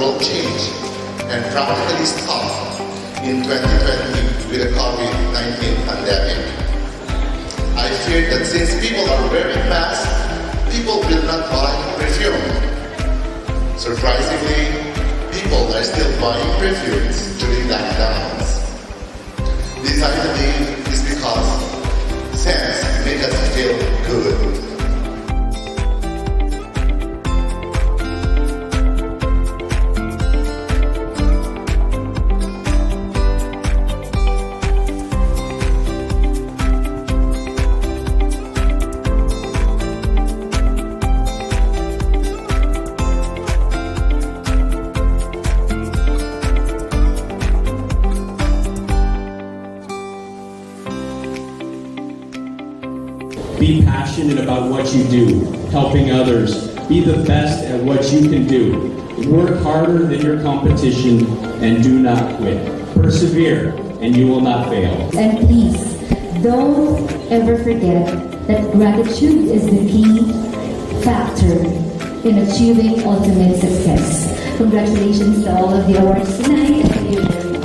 world changed and practically stopped in 2020 with the COVID-19 pandemic. I fear that since people are wearing masks, people will not buy perfume. Surprisingly, people are still buying perfumes during lockdowns. This I believe is because scents make us feel good. Be passionate about what you do, helping others. Be the best at what you can do. Work harder than your competition and do not quit. Persevere and you will not fail. And please, don't ever forget that gratitude is the key factor in achieving ultimate success. Congratulations to all of the awards tonight. Thank you very much.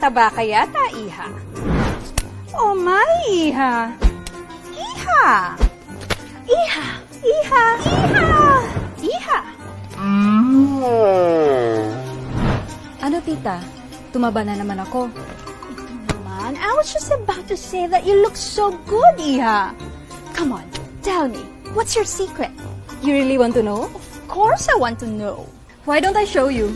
Mataba ka yata, Iha. Oh my, Iha. Iha! Iha! Iha! Iha! Iha! Ano tita? Tumaba na naman ako. Man, I was just about to say that you look so good, Iha. Come on, tell me, what's your secret? You really want to know? Of course I want to know. Why don't I show you?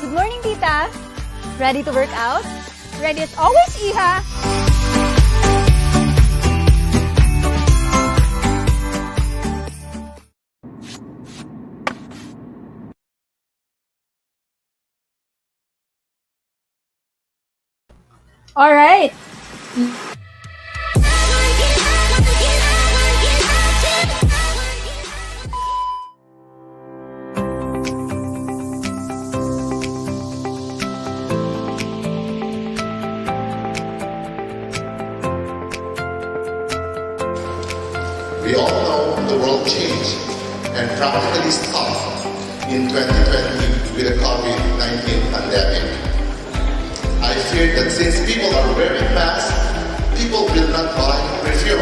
Good morning, Tita. Ready to work out? Ready as always, Iha. All right. We all know the world changed and practically stopped in 2020 with the COVID-19 pandemic. I fear that since people are wearing masks, people will not buy perfume.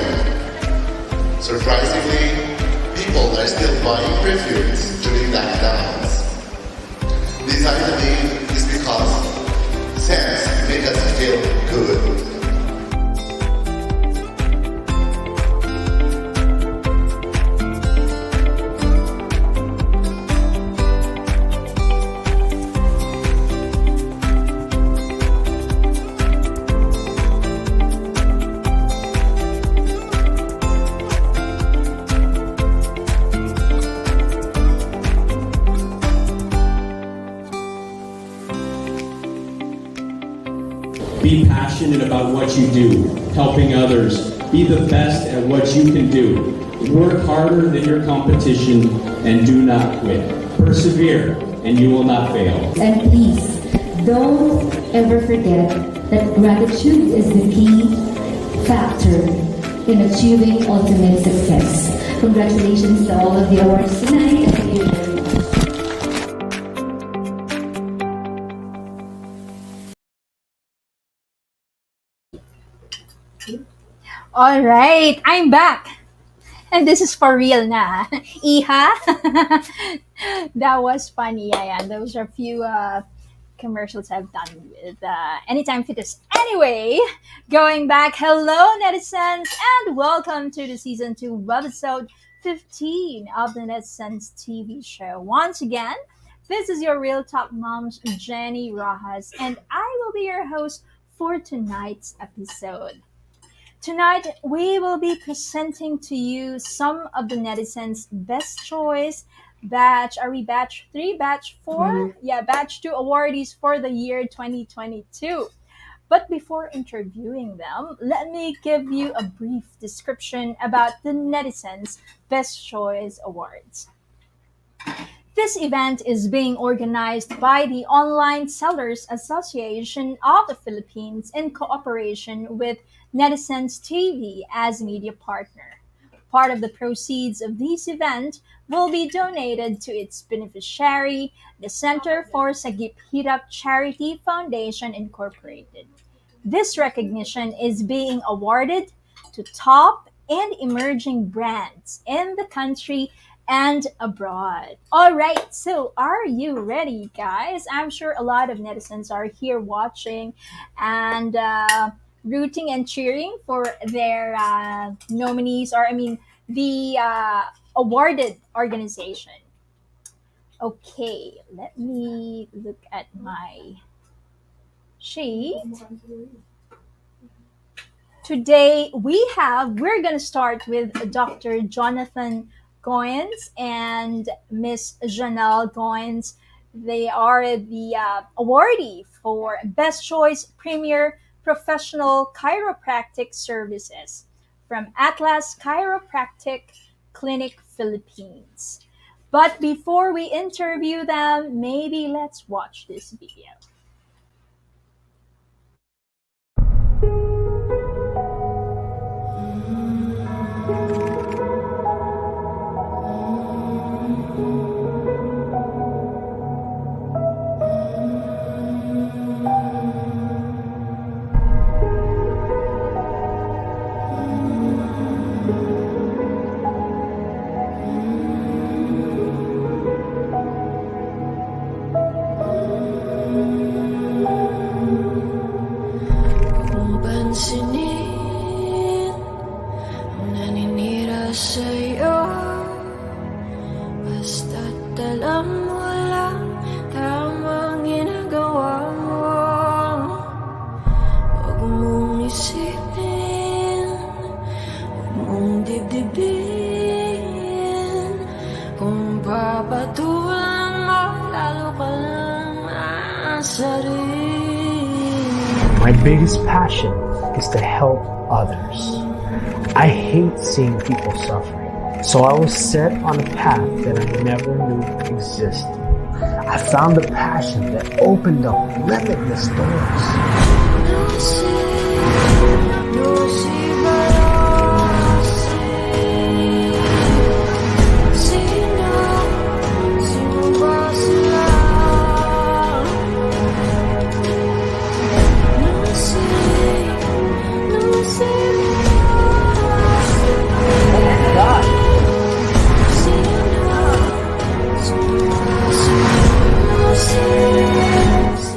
Surprisingly, people are still buying perfumes during lockdowns. This I believe is because scents make us feel good. Be passionate about what you do, helping others. Be the best at what you can do. Work harder than your competition and do not quit. Persevere and you will not fail. And please, don't ever forget that gratitude is the key factor in achieving ultimate success. Congratulations to all of the awards tonight. Thank you very much. All right, I'm back. And this is for real na. Iha? That was funny. Yeah. Those are a few commercials I've done with Anytime Fitness. Anyway, going back, hello netizens, and welcome to the season 2 Webisode 15 of the Netizens TV show. Once again, this is your real top moms, Jenny Rojas, and I will be your host for tonight's episode. Tonight, we will be presenting to you some of the netizens' best choice batch. Are we batch 3, batch 4? Yeah, batch 2 awardees for the year 2022. But before interviewing them, let me give you a brief description about the netizens' best choice awards. This event is being organized by the Online Sellers Association of the Philippines in cooperation with Netizens TV as media partner. Part of the proceeds of this event will be donated to its beneficiary, the Center for Sagip Hirap Charity Foundation Incorporated. This recognition is being awarded to top and emerging brands in the country and abroad. All right, so are you ready, guys? I'm sure a lot of netizens are here watching and rooting and cheering for their nominees, or I mean, the awarded organization. Okay, let me look at my sheet. Today we're going to start with Dr. Jonathan Goins and Miss Janelle Goins. They are the awardee for Best Choice Premier Professional Chiropractic Services from Atlas Chiropractic Clinic Philippines. But before we interview them, maybe let's watch this video. pansinin ang naninira sa'yo. Basta't alam mo lang tamang ginagawa mo. Huwag mong isipin, huwag mong dibdibin. Kung papatulan mo, lalo ka lang aasarin. My biggest passion is to help others. I hate seeing people suffering. So I was set on a path that I never knew existed. I found a passion that opened up limitless doors.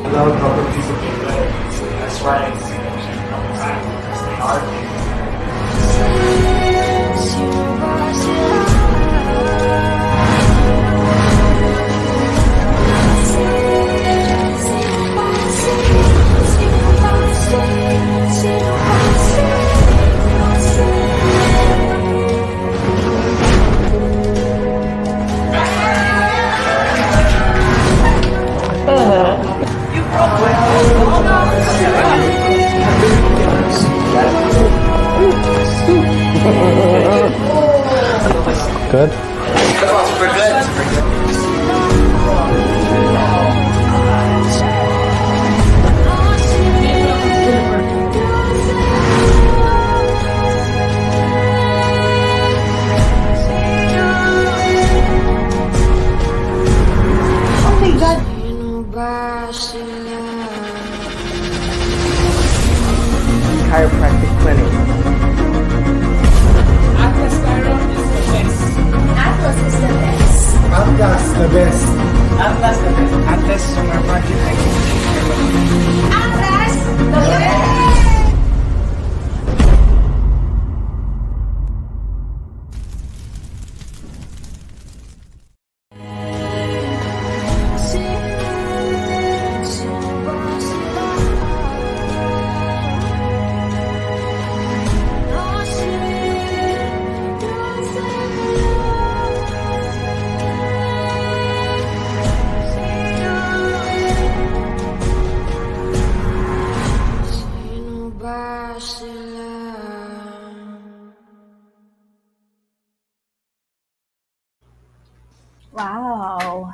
I love helping people get better. That's why I come back because they are getting better. Good? Chiropractic clinic. Atlas Chiron is the best. Atlas is the best. Atlas the best. Atlas the best. Atlas Chiropractic clinic. Atlas the best. Wow,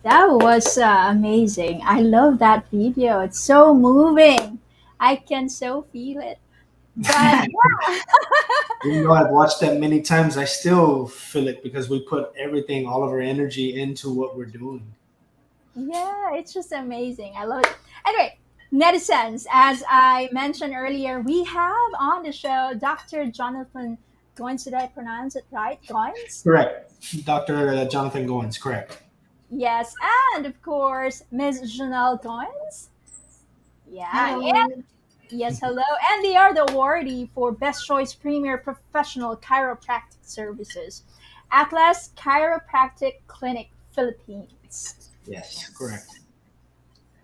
that was amazing. I love that video. It's so moving. I can so feel it. But Even though I've watched that many times, I still feel it because we put everything, all of our energy into what we're doing. yeah, it's just amazing. I love it. Anyway, netizens, as I mentioned earlier, we have on the show Dr. Jonathan Goins. Did I pronounce it right? Goins? Correct. Dr. Jonathan Goins, correct. Yes, and of course, Ms. Janelle Goins. Yeah, and yes, hello. And they are the awardee for Best Choice Premier Professional Chiropractic Services, Atlas Chiropractic Clinic, Philippines. Yes, correct.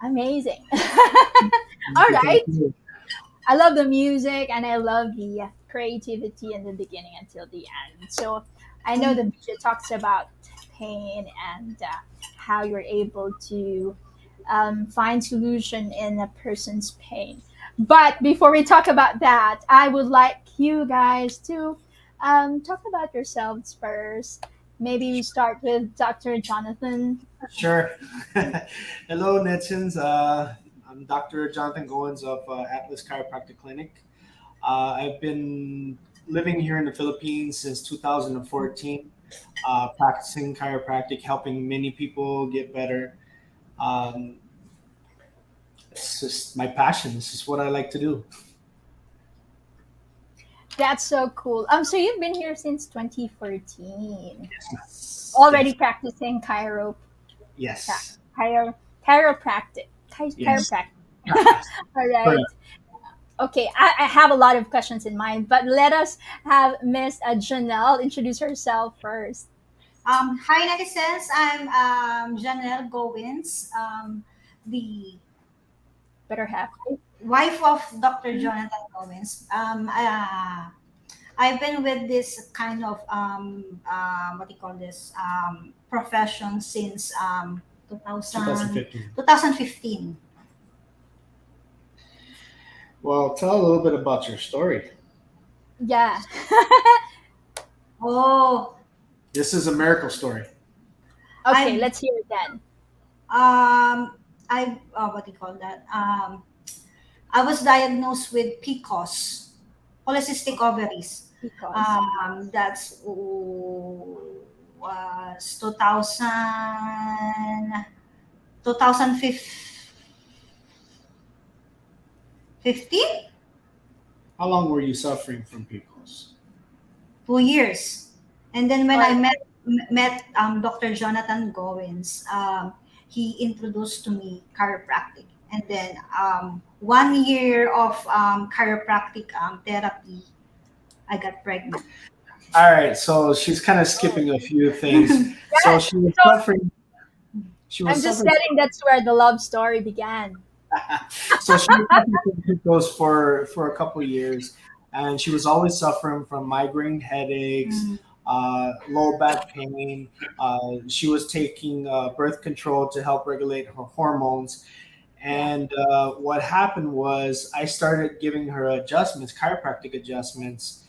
Amazing. All right. I love the music and I love the creativity in the beginning until the end. So I know the video talks about pain and how you're able to find solution in a person's pain. But before we talk about that, I would like you guys to talk about yourselves first. Maybe we start with Dr. Jonathan. Sure. Hello, Netizens. I'm Dr. Jonathan Goins of Atlas Chiropractic Clinic. I've been living here in the Philippines since 2014, practicing chiropractic, helping many people get better. It's just my passion. This is what I like to do. That's so cool. So you've been here since 2014. Already practicing Yes. chiropractic. Yes. Chiropractic. All right. Correct. Okay, I have a lot of questions in mind, but let us have Miss Janelle introduce herself first. Hi, netizens. I'm Janelle Gowins, the Better half. wife of Dr. Jonathan Gowins. I've been with this kind of what do you call this profession since 2000, 2015. 2015. Well, tell a little bit about your story. Yeah. Oh, This is a miracle story. Okay, I'm let's hear it then. I what do you call that? I was diagnosed with PCOS, polycystic ovaries. Because That's was 2000, 2015, How long were you suffering from PCOS? 2 years. And then when or I met Dr. Jonathan Goins, he introduced to me chiropractic. And then 1 year of chiropractic therapy, I got pregnant. All right, so she's kind of skipping a few things. So yeah, she was so suffering. She I'm was just suffering. getting that's where the love story began. So she was suffering from PCOS for a couple of years, and she was always suffering from migraine headaches, Mm. low back pain. She was taking birth control to help regulate her hormones. Yeah. And what happened was I started giving her adjustments, chiropractic adjustments,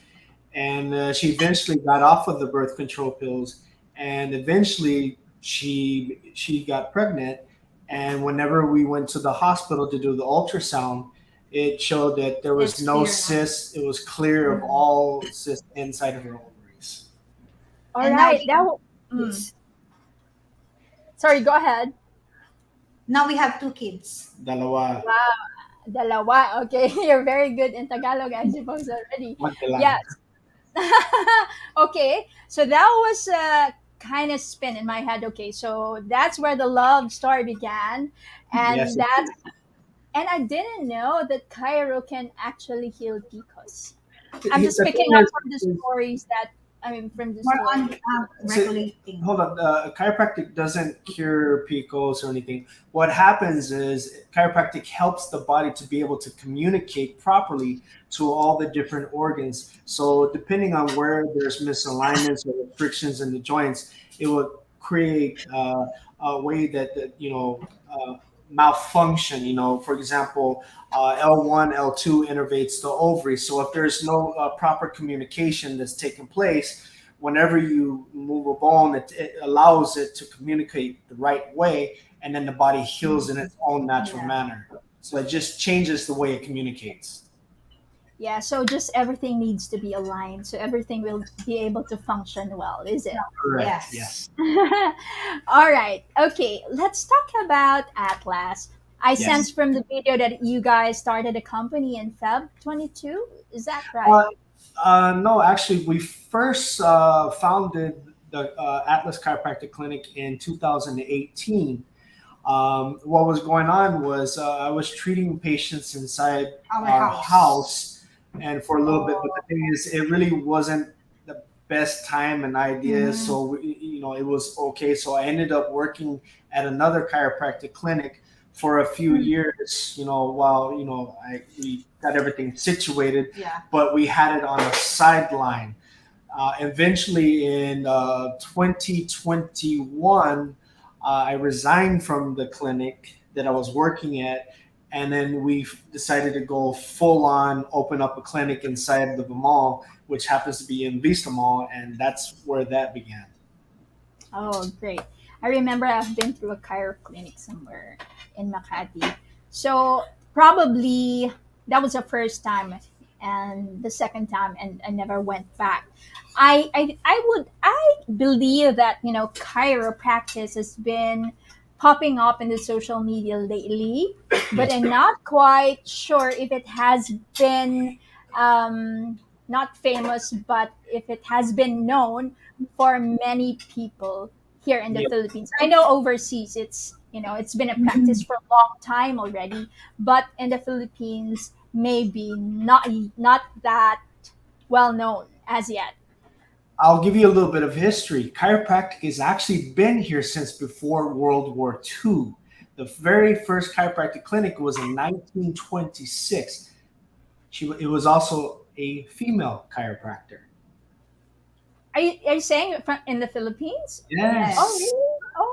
and she eventually got off of the birth control pills, and eventually she got pregnant. And whenever we went to the hospital to do the ultrasound, it showed that there was It's no clear now. cysts. It was clear of all cysts inside of her ovaries. All And now right. we That. Mm. kids. Sorry. Go ahead. Now we have two kids. Dalawa. Wow. Dalawa. Okay, you're very good in Tagalog, I suppose already. Wante lang. Yes. Okay. So that was a kind of spin in my head. Okay, so that's where the love story began, Yes. and that's and I didn't know that Cairo can actually heal PCOS. I'm just The picking thing up is, from the stories that I mean from the More on story. so, regulating. hold on. Chiropractic doesn't cure PCOS or anything. What happens is chiropractic helps the body to be able to communicate properly to all the different organs. So depending on where there's misalignments or frictions in the joints, it will create a way that malfunction. For example, L1, L2 innervates the ovary. So if there's no proper communication that's taking place, whenever you move a bone, it allows it to communicate the right way, and then the body heals in its own natural Yeah. manner. So it just changes the way it communicates. Yeah, so just everything needs to be aligned so everything will be able to function well, is it? Correct. Yes. Yes. All right. Okay, let's talk about Atlas. I Yes. sense from the video that you guys started a company in Feb 22. Is that right? Uh, no, actually, we first founded the Atlas Chiropractic Clinic in 2018. What was going on was I was treating patients inside Our our house. house, and for a little bit. But Oh. the thing is, it really wasn't the best time and idea. Mhm. So it was okay. So I ended up working at another chiropractic clinic for a few years. While we got everything situated, Yeah. but we had it on a sideline. Eventually, in 2021, I resigned from the clinic that I was working at, and then we decided to go full on open up a clinic inside of the mall, which happens to be in Vista Mall, and that's where that began. Oh, great. I remember I've been through a chiro clinic somewhere in Makati. So probably that was the first time and the second time and I never went back. I believe that, chiropractic has been popping up in the social media lately, but I'm not quite sure if it has been not famous, but if it has been known for many people here in the Yep. Philippines. I know overseas it's it's been a practice for a long time already, but in the Philippines maybe not that well known as yet? I'll give you a little bit of history. Chiropractic has actually been here since before World War II. The very first chiropractic clinic was in 1926. It was also a female chiropractor. Are you saying in the Philippines? Oh, Yes. really?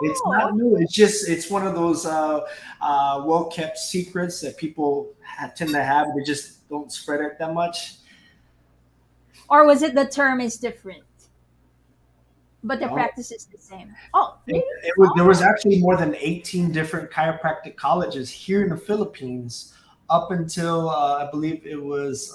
It's Oh, not new. It's one of those well kept secrets that people tend to have. They just don't spread it that much. or was it the term is different, but the No, practice is the same? Oh, really? there was Oh, actually more than 18 different chiropractic colleges here in the Philippines up until I believe it was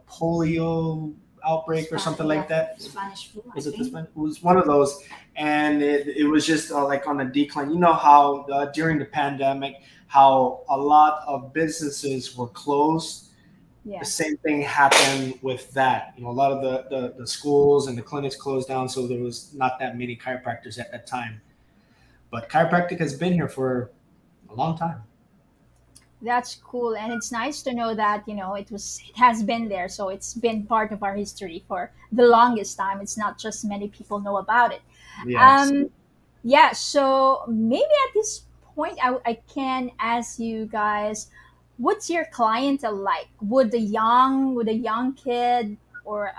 polio outbreak or something like that. Spanish flu, I Was it this think. one? It was one of those, and it was just like on a decline. You know how during the pandemic, how a lot of businesses were closed. The yeah. same thing happened with that. A lot of the schools and the clinics closed down, so there was not that many chiropractors at that time. But chiropractic has been here for a long time. That's cool, and it's nice to know that it has been there, so it's been part of our history for the longest time. It's not just many people know about it. Yes. Um, yeah. So maybe at this point, I can ask you guys, what's your clientele like? Would a young kid or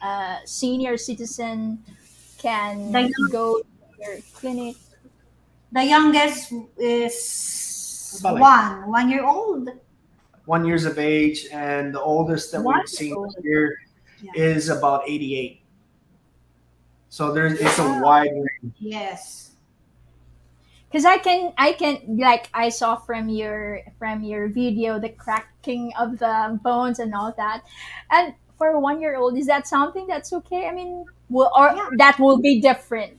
a senior citizen The, can go to your clinic? the youngest is About like 1 year old. 1 years of age, and the oldest that One we've year seen old. here Yeah. is about 88. So it's a Ah, wide range. yes. Because I can like I saw from your video the cracking of the bones and all that, and for a 1 year old, is that something that's okay? I mean, or Yeah. that will be different.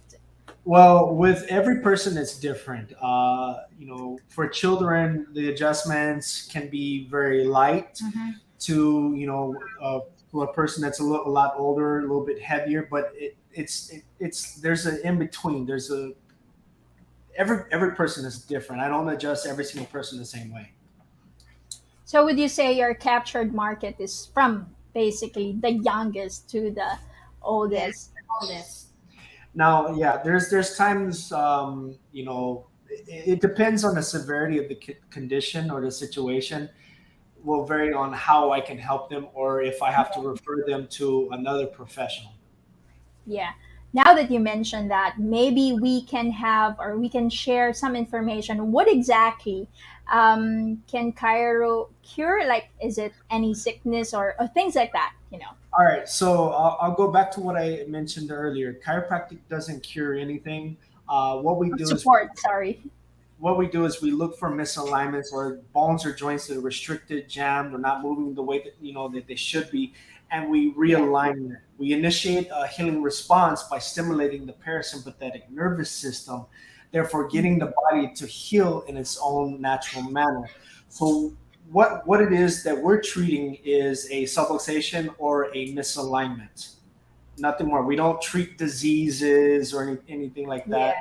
Well, with every person, it's different. For children, the adjustments can be very light. Mhm. To to a person that's a lot older, a little bit heavier, but it's there's an in between. There's a every person is different. I don't adjust every single person the same way. So would you say your captured market is from basically the youngest to the Yes. oldest? Oldest. Now, yeah, there's times it depends on the severity of the condition or the situation. Will vary on how I can help them or if I have to refer them to another professional. Yeah. Now that you mentioned that, maybe we can have or we can share some information. What exactly can Cairo cure? Like, is it any sickness or things like that? All right, so I'll go back to what I mentioned earlier. Chiropractic doesn't cure anything. What we do is Support. Sorry. we look for misalignments or bones or joints that are restricted, jammed, or not moving the way that they should be, and we Yeah. realign them. We initiate a healing response by stimulating the parasympathetic nervous system, therefore getting the body to heal in its own natural manner. So what it is that we're treating is a subluxation or a misalignment. Nothing more. We don't treat diseases or anything like Yeah. that.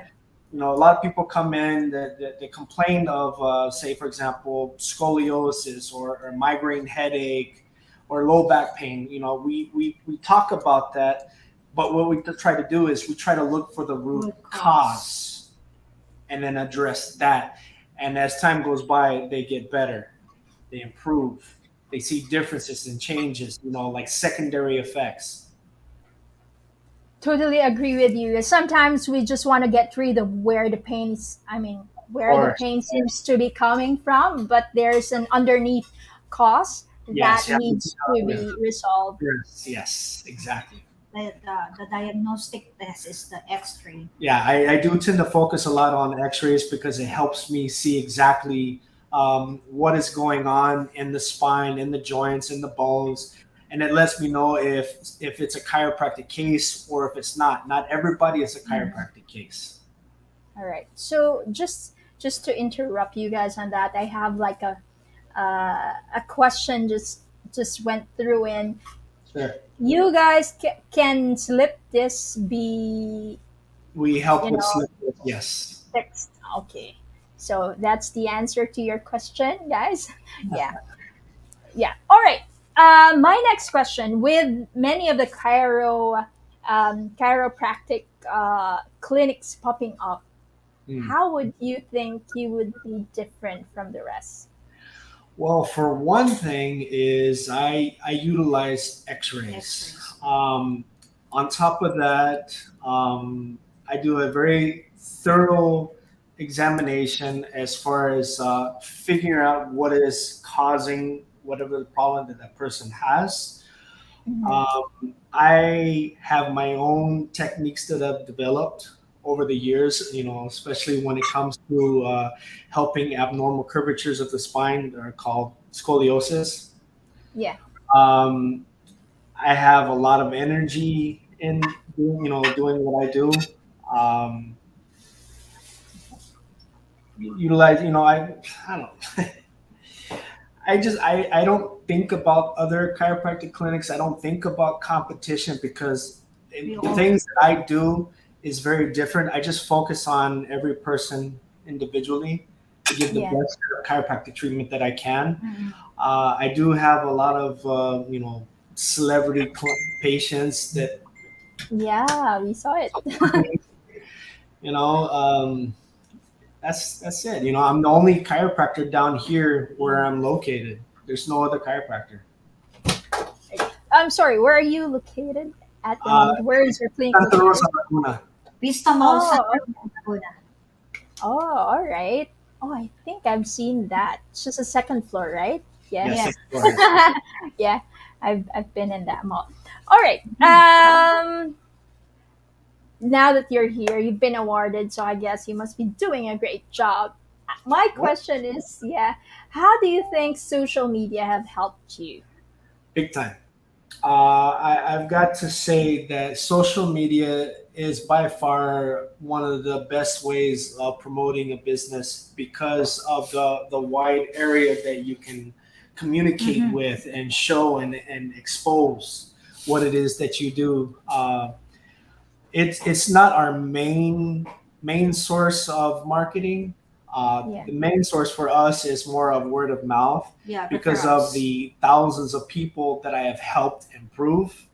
A lot of people come in that they complain of, say, for example, scoliosis or migraine headache or low back pain. We talk about that, but what we try to do is we try to look for the root Root cause and then address that. And as time goes by, they get better, they improve, they see differences and changes, like secondary effects. Totally agree with you. Sometimes we just want to get rid of where the pain is, I mean, Of where the course. pain seems to be coming from, but there's an underneath cause that Yes, yeah. needs to be resolved. Yes, exactly. The diagnostic test is the X-ray. Yeah, I do tend to focus a lot on x-rays because it helps me see exactly what is going on in the spine, in the joints, in the bones, and it lets me know if it's a chiropractic case or if it's not. Not everybody is a chiropractic case. All right. So just to interrupt you guys on that, I have like a question just went through and Sure. you guys can slip this be We help you with know slip. Yes. fixed. Okay. So that's the answer to your question, guys. Yeah. Yeah. All right. My next question: with many of the chiropractic clinics popping up, Mm. how would you think you would be different from the rest? Well, for one thing, is I utilize X-rays. On top of that, I do a very thorough examination as far as figuring out what is causing whatever the problem that that person has. Mhm. I have my own techniques that I've developed over the years, especially when it comes to helping abnormal curvatures of the spine that are called scoliosis. Yeah. Um, I have a lot of energy in doing what I do. Um, utilize, I don't. I don't think about other chiropractic clinics. I don't think about competition because We the all things that I do is very different. I just focus on every person individually to give the Yeah. best chiropractic treatment that I can. Mhm. I do have a lot of celebrity patients that Yeah, we saw it. you know. That's it. I'm the only chiropractor down here where I'm located. There's no other chiropractor. I'm sorry, where are you located at the Uh, moment? Where is your clinic Santa Rosa, located? Laguna. Vista Mall San Oh, Laguna. oh, all right. Oh, I think I've seen that. It's just a second floor, right? Yeah. Yes, Yes. of course. Yeah, I've been in that mall. All right. Now that you're here, you've been awarded, so I guess you must be doing a great job. My What? question is, yeah, how do you think social media have helped you? Big time. I've got to say that social media is by far one of the best ways of promoting a business because of the wide area that you can communicate Mhm. with and show and expose what it is that you do. It's not our main source of marketing. Yeah. The main source for us is more of word of mouth Yeah, because of referrals. the thousands of people that I have helped improve.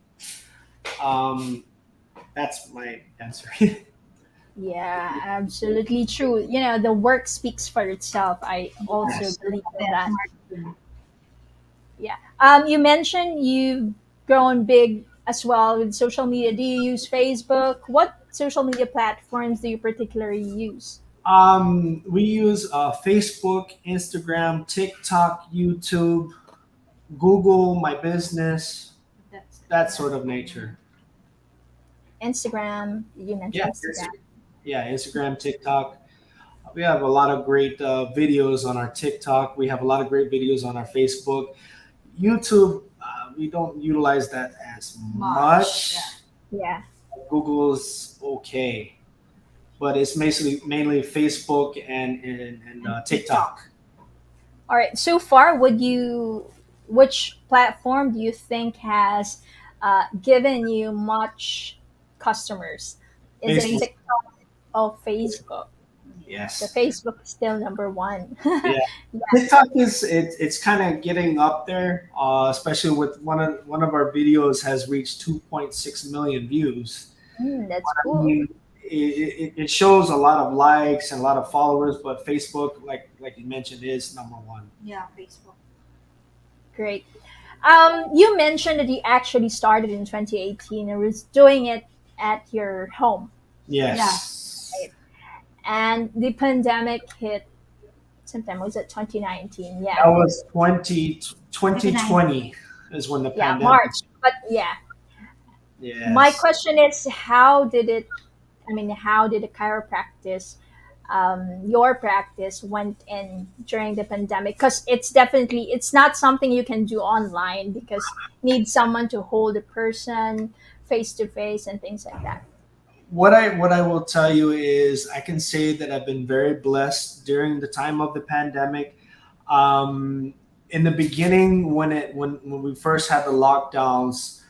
Um, that's my answer. Yeah, absolutely true. The work speaks for itself. I also Yes. believe in That's that. marketing. Yeah. You mentioned you've grown big as well with social media. Do you use Facebook? What social media platforms do you particularly use? We use Facebook, Instagram, TikTok, YouTube, Google, My Business, That's that sort of nature. Instagram. You Yeah, mentioned Instagram. yeah, Instagram, TikTok. We have a lot of great videos on our TikTok. We have a lot of great videos on our Facebook. YouTube, we don't utilize that as much. much. Yeah. Yeah. Google's okay, but it's mainly Facebook and And TikTok. TikTok. All right. So far, which platform do you think has given you much customers? Is it Facebook, Facebook. TikTok or Facebook? The yes. Facebook is still number one. Yeah, Yeah. TikTok it's kind of getting up there, especially with one of our videos has reached 2.6 million views. That's I cool. mean, it shows a lot of likes and a lot of followers, but Facebook, like you mentioned, is number one. Yeah, Facebook. Great. You mentioned that you actually started in 2018 and was doing it at your home, Yeah. Yes, right? And the pandemic hit sometime, was it 2019? Yeah. that was 29. 2020 is when the Yeah, pandemic. March. But yeah, my Yes. question is, how did the chiropractic, your practice went in during the pandemic? Because it's not something you can do online because you need someone to hold a person face to face and things like that. What I will tell you is I can say that I've been very blessed during the time of the pandemic. In the beginning, when we first had the lockdowns,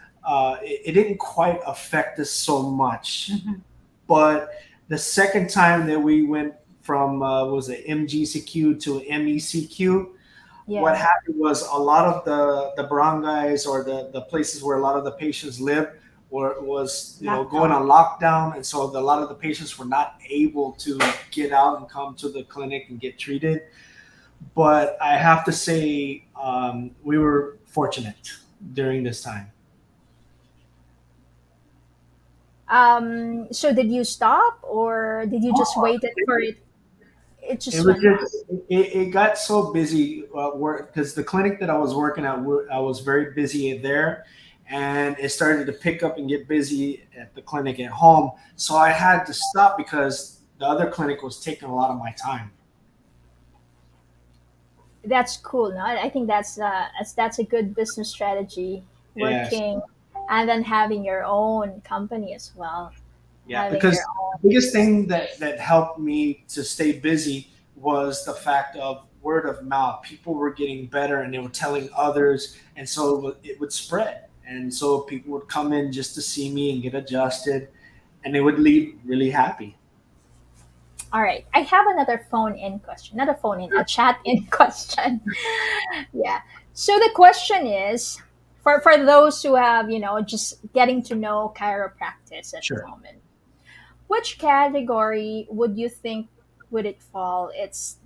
it didn't quite affect us so much. Mhm. But the second time that we went from what was it MGCQ to MECQ, what Yeah. happened was a lot of the barangays or the places where a lot of the patients live was going on lockdown, and so a lot of the patients were not able to get out and come to the clinic and get treated. But I have to say, we were fortunate during this time. So did you stop, or did you just waited for it? It It just was went on. just it got so busy work because the clinic that I was working at, I was very busy there, and it started to pick up and get busy at the clinic at home. So I had to stop because the other clinic was taking a lot of my time. That's cool. No, I think that's a good business strategy. Yes. Working and then having your own company as well. Yeah, Having your because own. the biggest thing that helped me to stay busy was the fact of word of mouth. People were getting better and they were telling others, and so it would spread. And so people would come in just to see me and get adjusted, and they would leave really happy. All right. I have another phone in question. Not a phone in, a chat in question. Yeah. So the question is, for those who have, just getting to know chiropractic at the Sure. moment, which category would you think would it fall? It's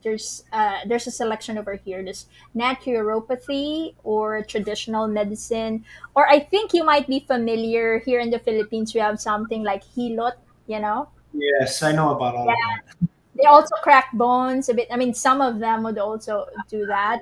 there's a selection over here. There's naturopathy or traditional medicine, or I think you might be familiar here in the Philippines. We have something like hilot. You know, Yes, I know about all yeah. of that. They also crack bones a bit. I mean, some of them would also do that.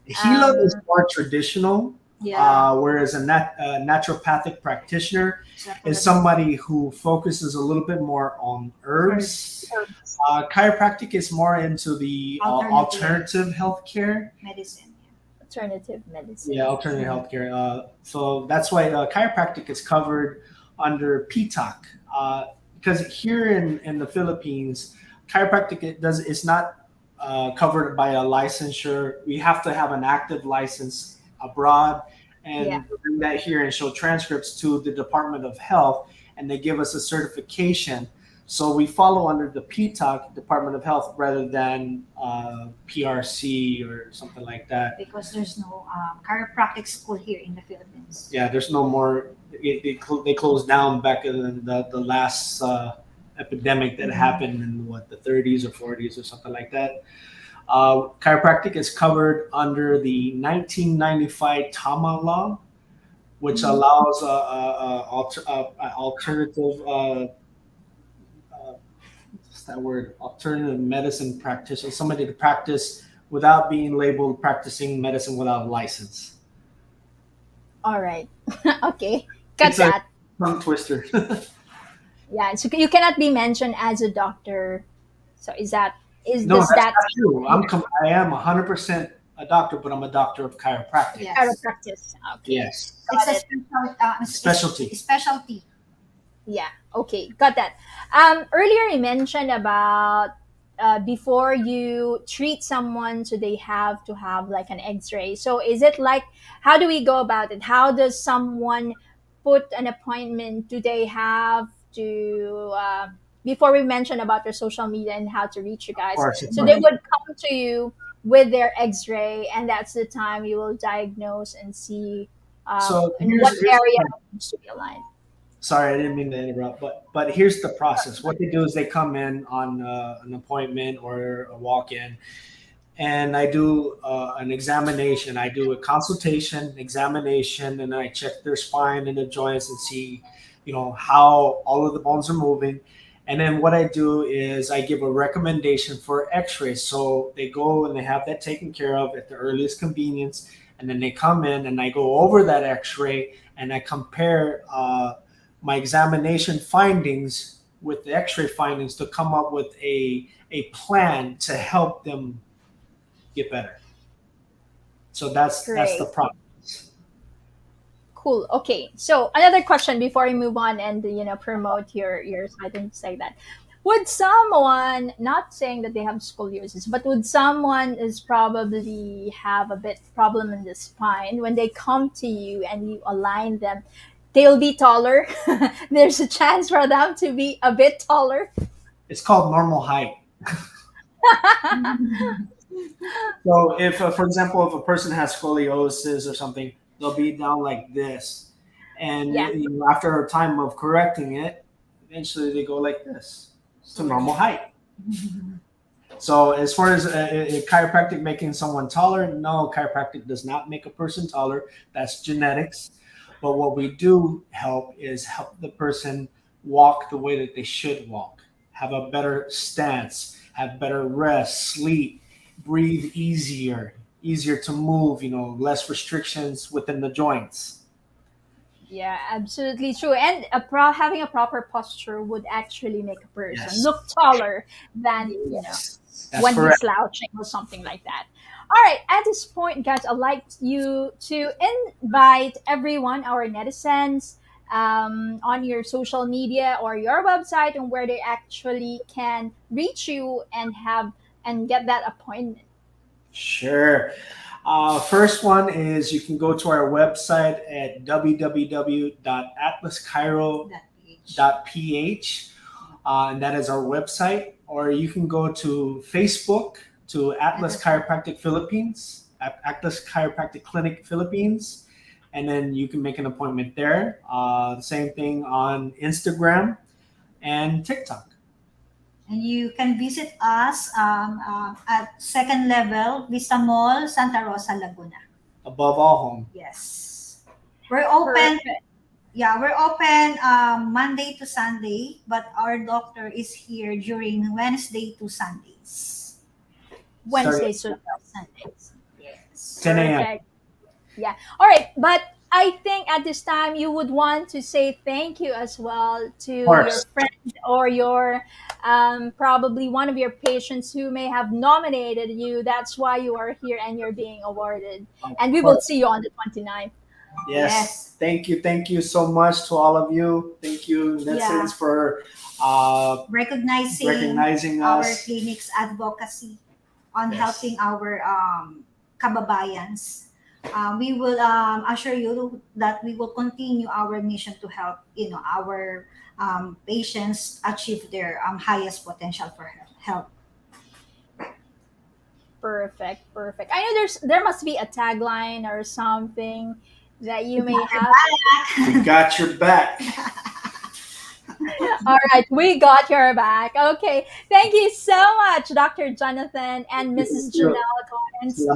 Hilo is Um, more traditional, Yeah. whereas a naturopathic practitioner is Exactly. somebody who focuses a little bit more on herbs. herbs. Chiropractic is more into the alternative healthcare. Medicine. Alternative Yeah, medicine. alternative healthcare. So that's why chiropractic is covered under PTOC. Because here in the Philippines, chiropractic is not covered by a licensure. We have to have an active license abroad Yeah. and bring that here and show transcripts to the Department of Health, and they give us a certification. So we follow under the PTOC, Department of Health, rather than PRC or something like that. Because there's no chiropractic school here in the Philippines. Yeah, there's no more. They closed down back in the last epidemic that happened in what, the 30s or 40s or something like that. Chiropractic is covered under the 1995 TAMA law, which allows alternative. What's that word? Alternative medicine practitioner, somebody to practice without being labeled practicing medicine without a license. All right. Okay. Got It's a that. tongue twister. Yeah. So you cannot be mentioned as a doctor. So is No, this that's that not true. I am 100% a doctor, but I'm a doctor of chiropractic. Yes. chiropractic? Okay. Yes. It's Got a it. Specialty. Specialty. Yeah. Okay. Got that. Earlier you mentioned about before you treat someone, so they have to have like an X-ray. So is it like, how do we go about it? How does someone put an appointment? Do they have to? Before we mention about their social media and how to reach you Of guys, course, of so they course. would come to you with their X-ray, and that's the time you will diagnose and see So in what here's area needs to be aligned. sorry, I didn't mean to interrupt, but here's the process. What they do is they come in on an appointment or a walk-in, and I do an examination. I do a consultation, examination, and I check their spine and the joints and see, how all of the bones are moving. And then what I do is I give a recommendation for X-rays. So they go and they have that taken care of at the earliest convenience, and then they come in and I go over that X-ray and I compare my examination findings with the X-ray findings to come up with a plan to help them get better. So that's the Great. process. Cool. Okay. So another question before we move on and promote your site and things like that. Would someone, not saying that they have scoliosis, but would someone is probably have a bit problem in the spine when they come to you and you align them, they'll be taller. There's a chance for them to be a bit taller. It's called normal height. So if, for example, if a person has scoliosis or something, they'll be down like this, and Yeah. after a time of correcting it, eventually they go like this to normal height. So as far as chiropractic making someone taller, no, chiropractic does not make a person taller. That's genetics. But what we do help is help the person walk the way that they should walk, have a better stance, have better rest, sleep, breathe easier to move, less restrictions within the joints. Yeah, absolutely true. And having a proper posture would actually make a person Yes. look taller than, That's when correct. he's slouching or something like that. All right, at this point, guys, I'd like you to invite everyone, our netizens, on your social media or your website, and where they actually can reach you and get that appointment. Sure. First one is you can go to our website at www.atlaschiro.ph, and that is our website. Or you can go to Facebook to Atlas Chiropractic Philippines, Atlas Chiropractic Clinic Philippines, and then you can make an appointment there. The same thing on Instagram and TikTok. And you can visit us at second level, Vista Mall, Santa Rosa, Laguna. Above all home. Yes. We're open. Perfect. Yeah, we're open Monday to Sunday, but our doctor is here during Wednesday to Sundays. Wednesdays to Sundays. Yes. 10 a.m. Perfect. Yeah. All right. But I think at this time you would want to say thank you as well to your friend or your probably one of your patients who may have nominated you. That's why you are here and you're being awarded. And we will see you on the 29th. Yes. Thank you so much to all of you. Thank you, Netizens, for recognizing our us. clinic's advocacy on helping our kababayans. We will assure you that we will continue our mission to help our patients achieve their highest potential for health. Perfect. I know there must be a tagline or something that you may have. We got your back. All right, we got your back. Okay, thank you so much, Dr. Jonathan and Mrs. Janelle Collins.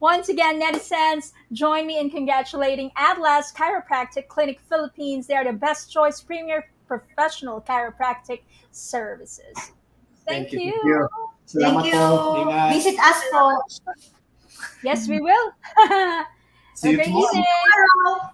Once again, netizens, join me in congratulating Atlas Chiropractic Clinic Philippines. They are the best choice premier professional chiropractic services. Thank you. Thank you. Visit us po. Yes, we will. See you tomorrow.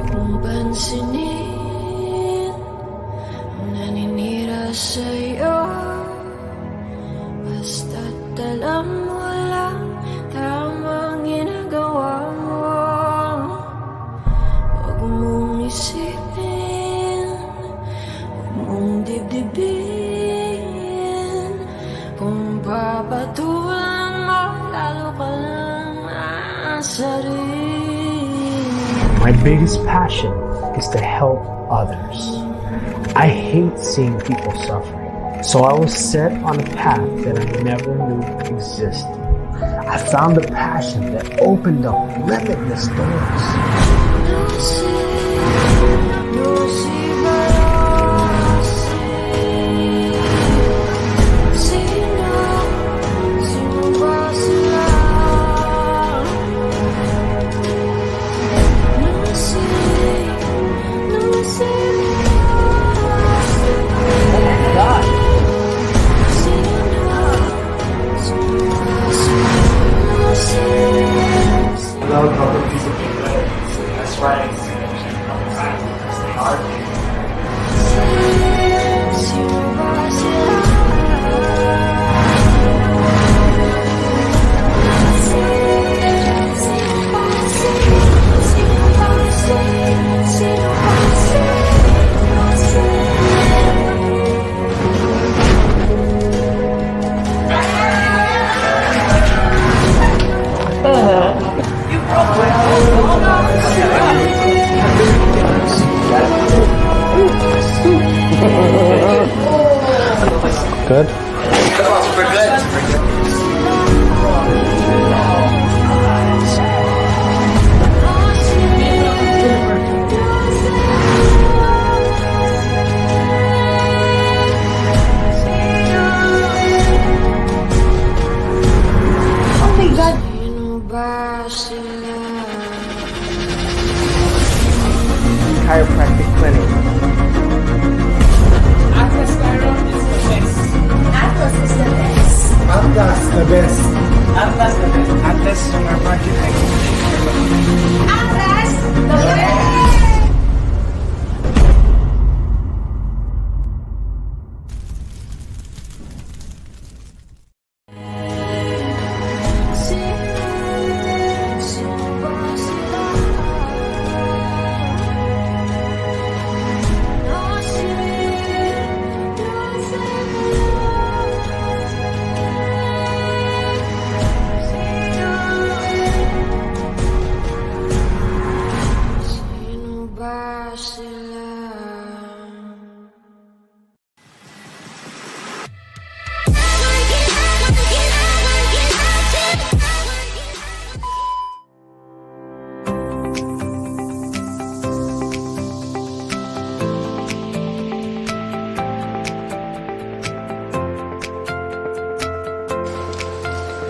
Kung pansinin ang naninira sa'yo, basta't alam mo lang tamang ginagawa mo. Huwag mong isipin, huwag mong dibdibin. Kung papatulan mo, lalo ka lang aasarin. My biggest passion is to help others. I hate seeing people suffering. So I was set on a path that I never knew existed. I found a passion that opened up limitless doors. I love other people being better. That's why I say a couple times because they are being Good? Super good. Super good. Oh my God. Chiropractic clinic. Atlas Chiron is the best. Atlas is the best. Atlas, the best. Atlas the best. Atlas Chiropractic Clinic. Atlas, the best.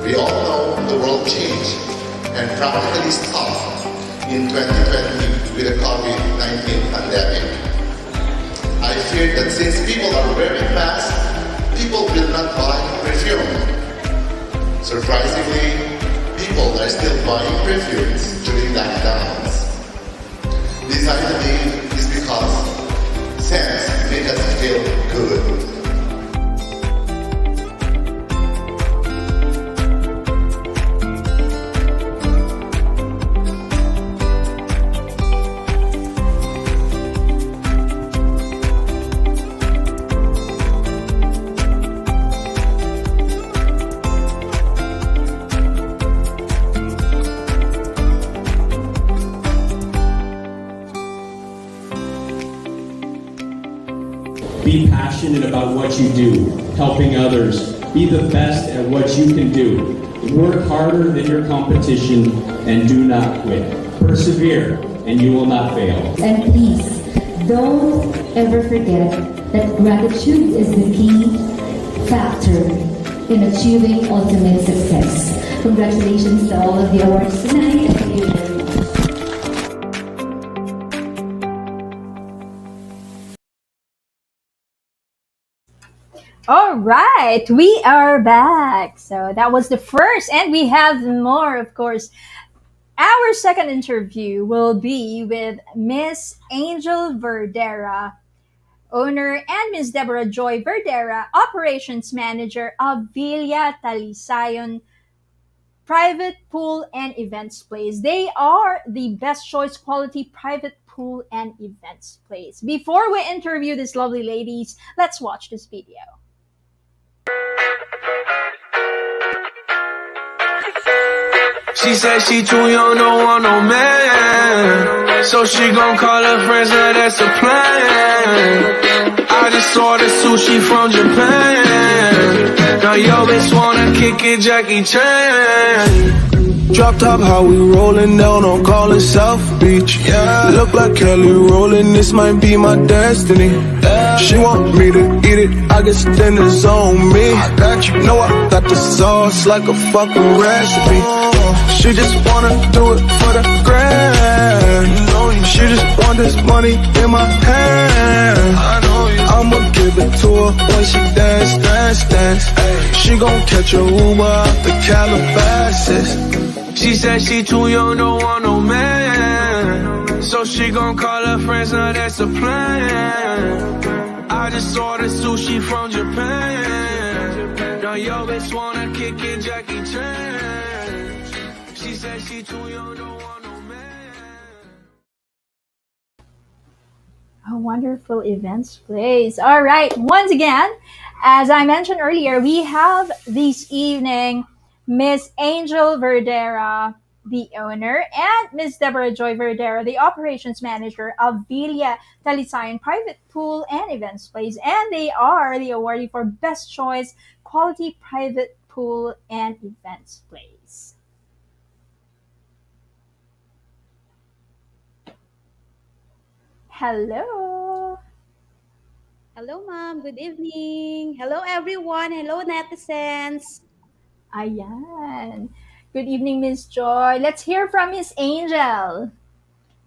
We all know the world changed and practically stopped in 2020 with the COVID-19 pandemic. I fear that since people are wearing masks, people will not buy perfume. Surprisingly, people are still buying perfumes during lockdowns. This I believe is because scents make us feel good. Be passionate about what you do, helping others. Be the best at what you can do. Work harder than your competition and do not quit. Persevere and you will not fail. And please, don't ever forget that gratitude is the key factor in achieving ultimate success. Congratulations to all of the awards tonight. Thank you very much. All right, we are back. So that was the first, and we have more, of course. Our second interview will be with Miss Angel Verdera, owner, and Miss Deborah Joy Verdera, operations manager of Villa Talisayon Private Pool and Events Place. They are the best choice quality private pool and events place. Before we interview these lovely ladies, let's watch this video. She said she too young, don't want no man. So she gon' call her friends, now that's a plan. I just ordered sushi from Japan. Now yo bitch wanna kick it, Jackie Chan. Drop top, how we rollin' down on Collin South Beach. Yeah, look like Kelly rollin', this might be my destiny. She want me to eat it, I guess then it's on me. I got you, know I got the sauce like a fucking recipe. She just wanna do it for the grand. She just want this money in my hand. I'ma give it to her when she dance, dance, dance. She gon' catch a Uber out the Calabasas. She said she too young, don't want no man. So she gon' call her friends, now that's a plan. I just ordered sushi from Japan. Now yo bitch wanna kick it, Jackie Chan. She said she too young, don't want no man. A wonderful events place. All right. Once again, as I mentioned earlier, we have this evening Miss Angel Verdera, the owner, and Ms. Deborah Joy Verdera, the operations manager of Villa Talisayan Private Pool and Events Place, and they are the awardee for Best Choice Quality Private Pool and Events Place. Hello. Hello, ma'am. Good evening. Hello, everyone. Hello, netizens. Ayan. Good evening, Miss Joy. Let's hear from Miss Angel.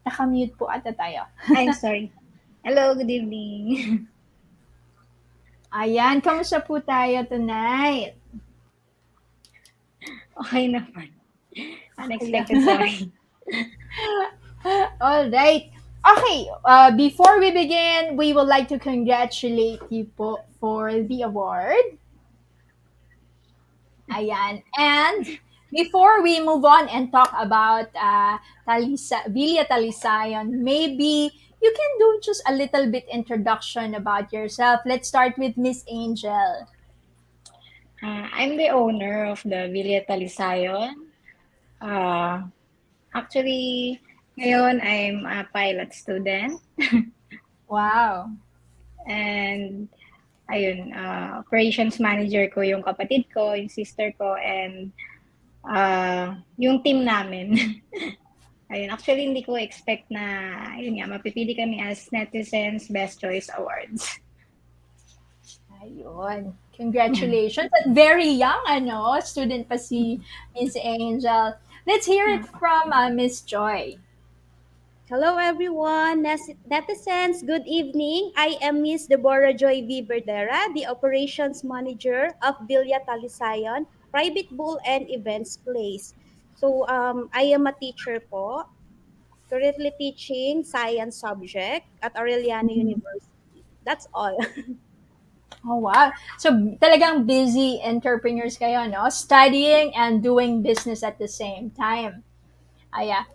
Nakamute po ata tayo. I'm sorry. Hello, good evening. Ayan, kamusta po tayo tonight? Okay naman. Unexpected, sorry. All right. Okay, before we begin, we would like to congratulate you po for the award. Ayan. And before we move on and talk about Villa Talisayon, maybe you can do just a little bit introduction about yourself. Let's start with Miss Angel. I'm the owner of the Villa Talisayon. Actually, ngayon I'm a pilot student. Wow. And ayun, operations manager ko yung kapatid ko, yung sister ko, and yung team namin. Ayun, actually hindi ko expect na, ayun nga, mapipili kami as Netizens Best Choice Awards. Ayun. Congratulations. At very young, student pa si Miss Angel. Let's hear it from Miss Joy. Hello everyone, netizens, good evening. I am Miss Deborah Joy V. Verdera, the Operations Manager of Villa Talisayon Private Bull and Events Place. So I am a teacher po, currently teaching science subject at Aureliano University. That's all. Oh, wow. So, talagang busy entrepreneurs kayo, no? Studying and doing business at the same time. Aya.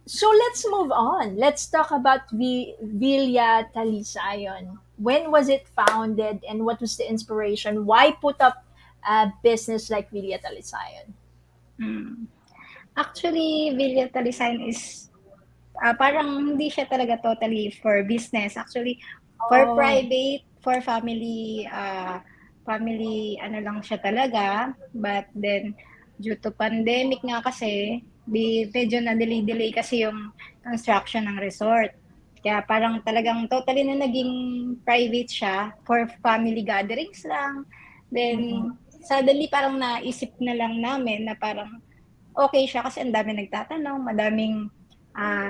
So, let's move on. Let's talk about Villa Talisayon. When was it founded and what was the inspiration? Why put up a business like Villa Talisayon? Actually, Villa Talisayon is parang hindi siya talaga totally for business. Actually, for private, for family, family ano lang siya talaga. But then, due to pandemic nga kasi, medyo na-delay kasi yung construction ng resort. Kaya parang talagang totally na naging private siya for family gatherings lang. Then, suddenly parang naisip na lang namin na parang okay siya kasi ang dami nagtatanong, madaming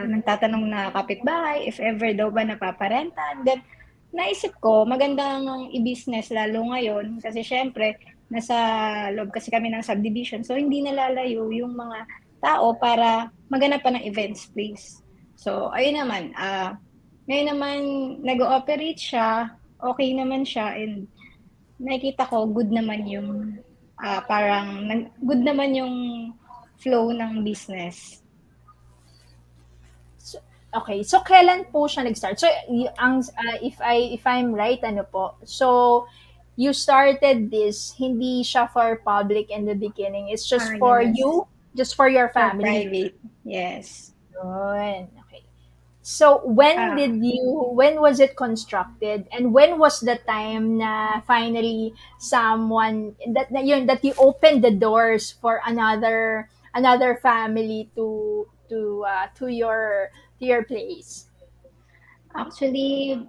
nagtatanong na kapitbahay, if ever daw ba napaparentan. Then, naisip ko, magandang i-business lalo ngayon kasi syempre, nasa loob kasi kami ng subdivision. So, hindi nalalayo yung mga tao para maganap pa ng events place. So, ayun naman. Ngayon naman, nag-ooperate siya. Okay naman siya. And nakikita ko, good naman yung good naman yung flow ng business. Okay, so kailan po siya nag-start? So if I'm right, so you started this, hindi siya for public in the beginning. It's just for yes. you, just for your For family. private, yes. Yun. Okay. So when was it constructed, and when was the time na finally someone that you opened the doors for another family to your place? Actually,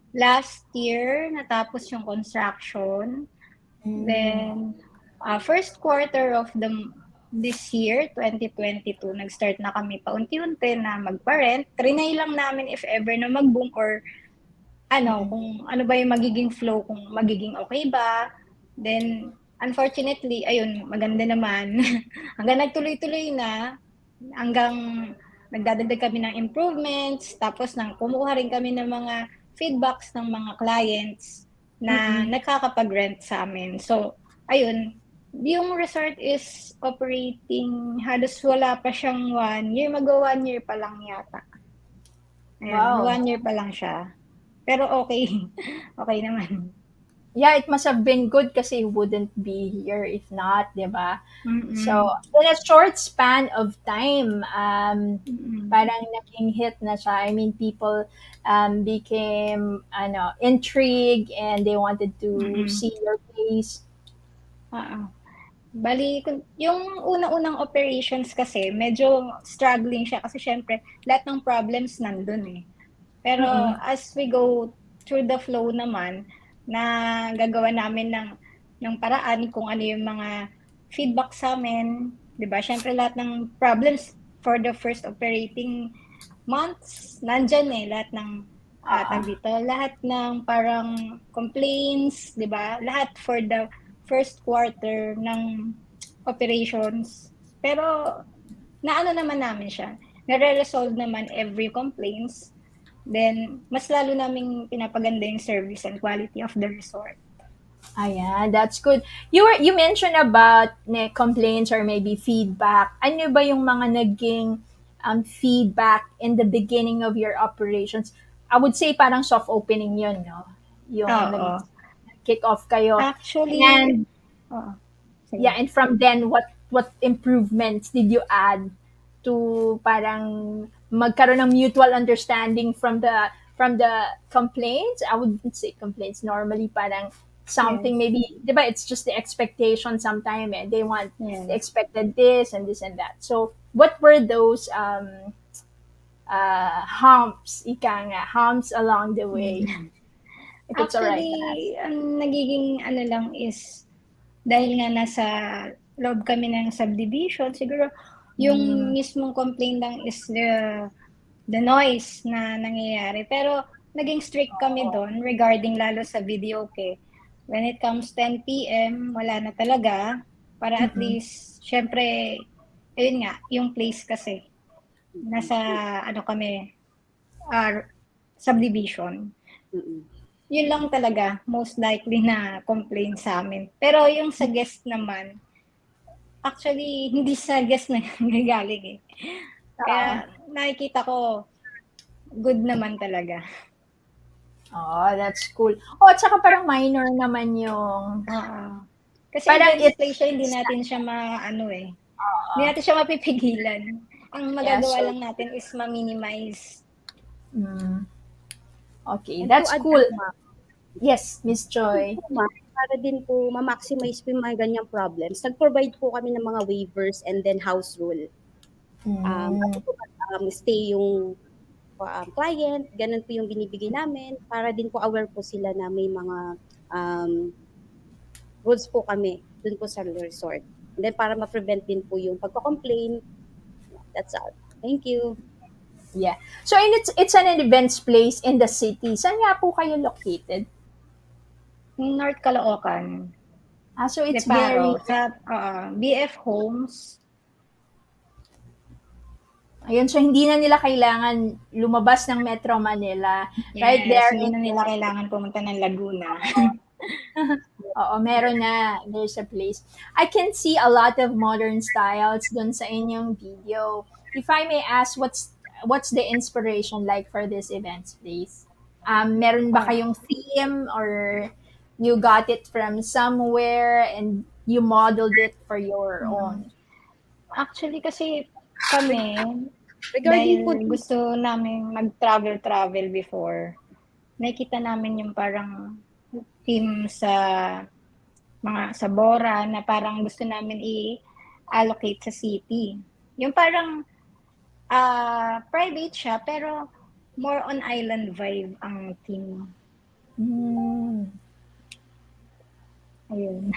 last year natapos yung construction. Then first quarter of this year, 2022, nag-start na kami paunti-unti na magpa-rent. Trinay lang namin if ever na mag-boom or kung ano ba yung magiging flow, kung magiging okay ba. Then, unfortunately, ayun, maganda naman. Hanggang nagtuloy-tuloy na, hanggang nagdadagdag kami ng improvements, tapos kumuha rin kami ng mga feedbacks ng mga clients na nakakapag-rent sa amin. So, ayun, yung resort is operating, halos wala pa siyang 1 year, mag-1 year pa lang yata. Ayun, Wow. 1 year pa lang siya. Pero okay. Okay naman. Yeah, it must have been good kasi he wouldn't be here if not, di ba? So, Mm-mm. in a short span of time, Mm-mm. parang naging hit na siya. I mean, people became intrigued and they wanted to Mm-mm. see your face. Oo. Bali, yung unang-unang operations kasi, medyo struggling siya kasi syempre, lahat ng problems nandun eh. Pero Mm-mm. as we go through the flow naman, na gagawa namin ng paraan kung ano yung mga feedback sa amin, di ba? Syempre lahat ng problems for the first operating months, nandyan eh, lahat ng tag Oo. dito, lahat ng parang complaints, di ba? Lahat for the first quarter ng operations. Pero naano naman namin siya. Nare-resolve naman every complaints. Then, mas lalo naming pinapaganda yung service and quality of the resort. Ayan, that's good. You mentioned about complaints or maybe feedback. Ano ba yung mga naging feedback in the beginning of your operations? I would say parang soft opening yun, no? Yung Oo. nag-kick off kayo. Actually, And oo. Sige. yeah, and from then, what improvements did you add to parang magkaroon ng mutual understanding from the complaints? I wouldn't say complaints. Normally, parang something Yes. maybe, di ba? It's just the expectation. Sometimes they want they Yes. expected this and this and that. So, what were those humps? Ika nga, humps along the way. If it's alright to ask. Actually, ang nagiging ano lang is, dahil nga nasa loob kami ng subdivision, siguro yung Mm. mismong complaint lang is the noise na nangyayari. Pero naging strict kami doon regarding lalo sa video okay. When it comes 10 p.m., wala na talaga. Para at Mm-mm. least, syempre, ayun nga, yung place kasi. Nasa, ano kami, subdivision. Yun lang talaga, most likely na complaint sa amin. Pero yung sa guest naman, actually, hindi sa guest na nagagaling eh. Kaya nakikita ko, good naman talaga. Oh, that's cool. Oh, at saka parang minor naman yung Oo. Kasi parang events play siya, hindi natin siya maano eh. Hindi natin siya mapipigilan. Ang yeah, magagawa so lang natin is ma-minimize. okay, And to that's add cool. up, ma'am, Yes, Miss Joy. ma'am, para din po ma-maximize po yung mga ganyang problems, nag-provide po kami ng mga waivers and then house rule. Bago po stay yung client, ganun po yung binibigay namin para din po aware po sila na may mga rules po kami dun po sa resort. And then para ma-prevent din po yung pagko-complain. That's all. Thank you. Yeah. So and it's an events place in the city. Saan nga po kayo located? North Caloocan. So it's Deparo, very sa BF Homes. ayun, so hindi na nila kailangan lumabas ng Metro Manila. Yes, Right there. hindi na nila kailangan pumunta ng Laguna. Oo, meron na. There's a place. I can see a lot of modern styles dun sa inyong video. If I may ask, what's the inspiration like for this events, please? Meron ba kayong theme or you got it from somewhere and you modeled it for your own? Actually kasi kami, Regarding dahil po gusto namin mag-travel before, nakita namin yung parang theme sa mga sa Bora na parang gusto namin i-allocate sa city. Yung parang private siya pero more on island vibe ang theme. Ayun.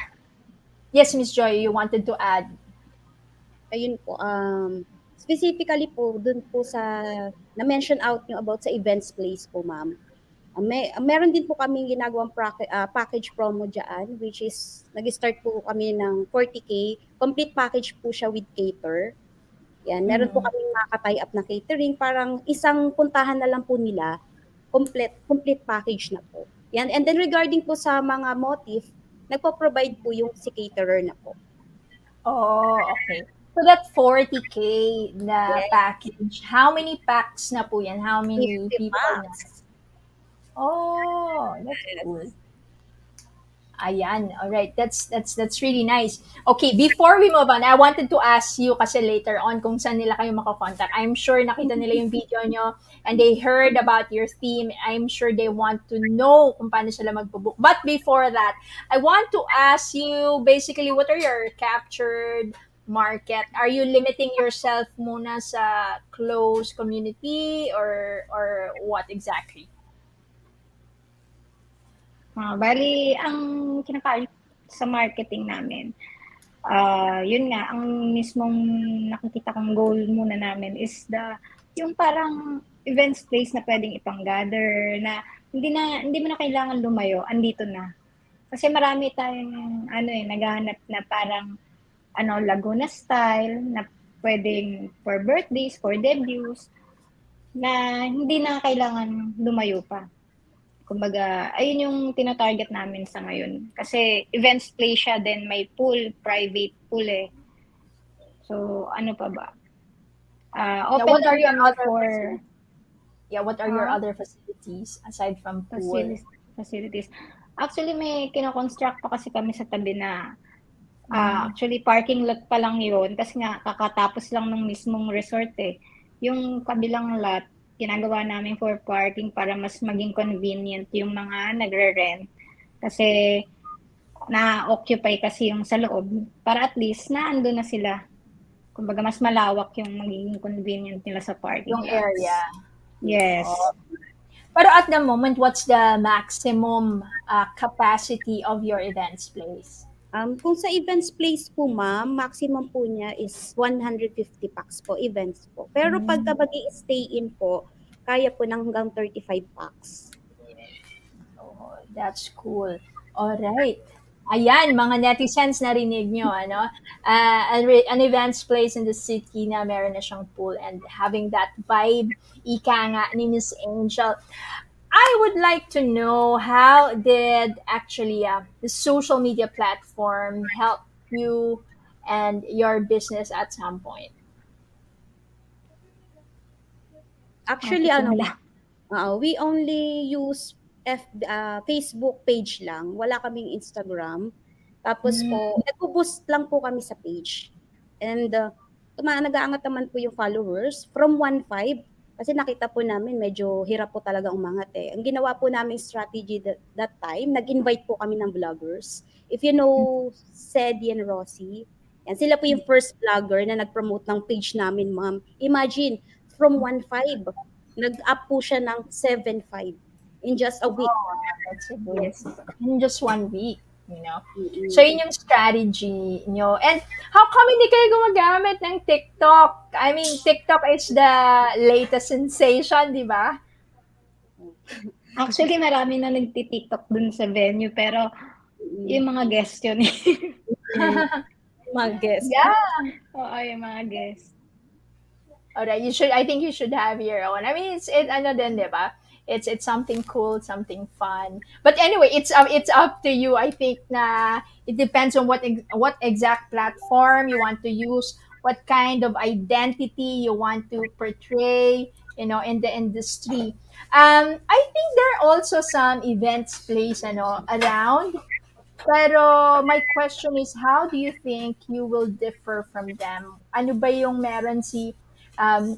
Yes, Miss Joy, you wanted to add? Ayun po, specifically po, dun po sa, na-mention out nyo about sa events place po, ma'am. Meron din po kaming ginagawang package promo dyan, which is, nag-start po kami ng 40K. Complete package po siya with cater. Yan, meron po kaming nakaka-tie up na catering. Parang isang puntahan na lang po nila, complete package na po. Yan, and then regarding po sa mga motif, nagpo-provide po yung si caterer na po. Oh, okay. So that 40K na package, how many packs na po yan? How many 50 people packs. na? Oh, that's cool. Ayan, all right. That's really nice. Okay, before we move on, I wanted to ask you kasi later on kung saan nila kayo makakontact. I'm sure nakita nila yung video nyo and they heard about your theme. I'm sure they want to know kung paano sila magbo-book. But before that, I want to ask you basically what are your captured market? Are you limiting yourself muna sa close community or what exactly? Bali, ang kinakalip sa marketing namin, yun nga, ang mismong nakikita kong goal muna namin is yung parang events place na pwedeng ipang-gather, na hindi mo na kailangan lumayo, andito na. Kasi marami tayong naghahanap na parang Laguna style na pwedeng for birthdays, for debuts, na hindi na kailangan lumayo pa. Kumbaga, ayun yung tina-target namin sa ngayon. Kasi events place siya, then may pool, private pool eh. So, ano pa ba? Open what are lang your kami other for what are your other facilities aside from pool? facilities. Actually, may kino-construct pa kasi kami sa tabi na actually parking lot pa lang yun kasi nga kakatapos lang ng mismong resort eh. Yung kabilang lot, ginagawa namin for parking para mas maging convenient yung mga nagre-rent. Kasi na-occupy kasi yung sa loob para at least naando na sila. Kumbaga mas malawak yung magiging convenient nila sa parking Yung lots. area. Yes. Pero at the moment, what's the maximum capacity of your events place? Kung sa events place po, ma'am, maximum po niya is 150 packs po, events po. Pero pagka mag-i-stay in po, kaya po ng hanggang 35 packs. Oh, that's cool. All right. Ayan, mga netizens, narinig nyo, ano? An events place in the city na meron na siyang pool and having that vibe, ika nga ni Miss Angel. I would like to know how did actually the social media platform help you and your business at some point? Actually, we only use Facebook page lang. Wala kaming Instagram. Tapos po, nagpo-boost lang po kami sa page. And nag-aangat naman po yung followers from 1.5 kasi nakita po namin medyo hirap po talaga umangat eh. Ang ginawa po namin strategy that time, nag-invite po kami ng vloggers. If you know Sedi and Rosie, yan, sila po yung first vlogger na nag-promote ng page namin, ma'am. Imagine, from 1.5, nag-up po siya ng 7.5 in just a week. Oh, that's a good. Yes. In just 1 week, you know. So yun yung strategy nyo. And how come hindi kayo gumagamit ng TikTok? I mean, TikTok is the latest sensation, di ba? Actually, marami na nagti-TikTok dun sa venue, pero yung mga guest yun. Mga guest. Yeah. Oo, yung mga guest. Alright, I think you should have your own. I mean, ano din, di ba? It's something cool, something fun. But anyway, it's up to you. I think na it depends on what exact platform you want to use, what kind of identity you want to portray, you know, in the industry. I think there are also some events placed, around. Pero my question is, how do you think you will differ from them? Ano ba yung meron si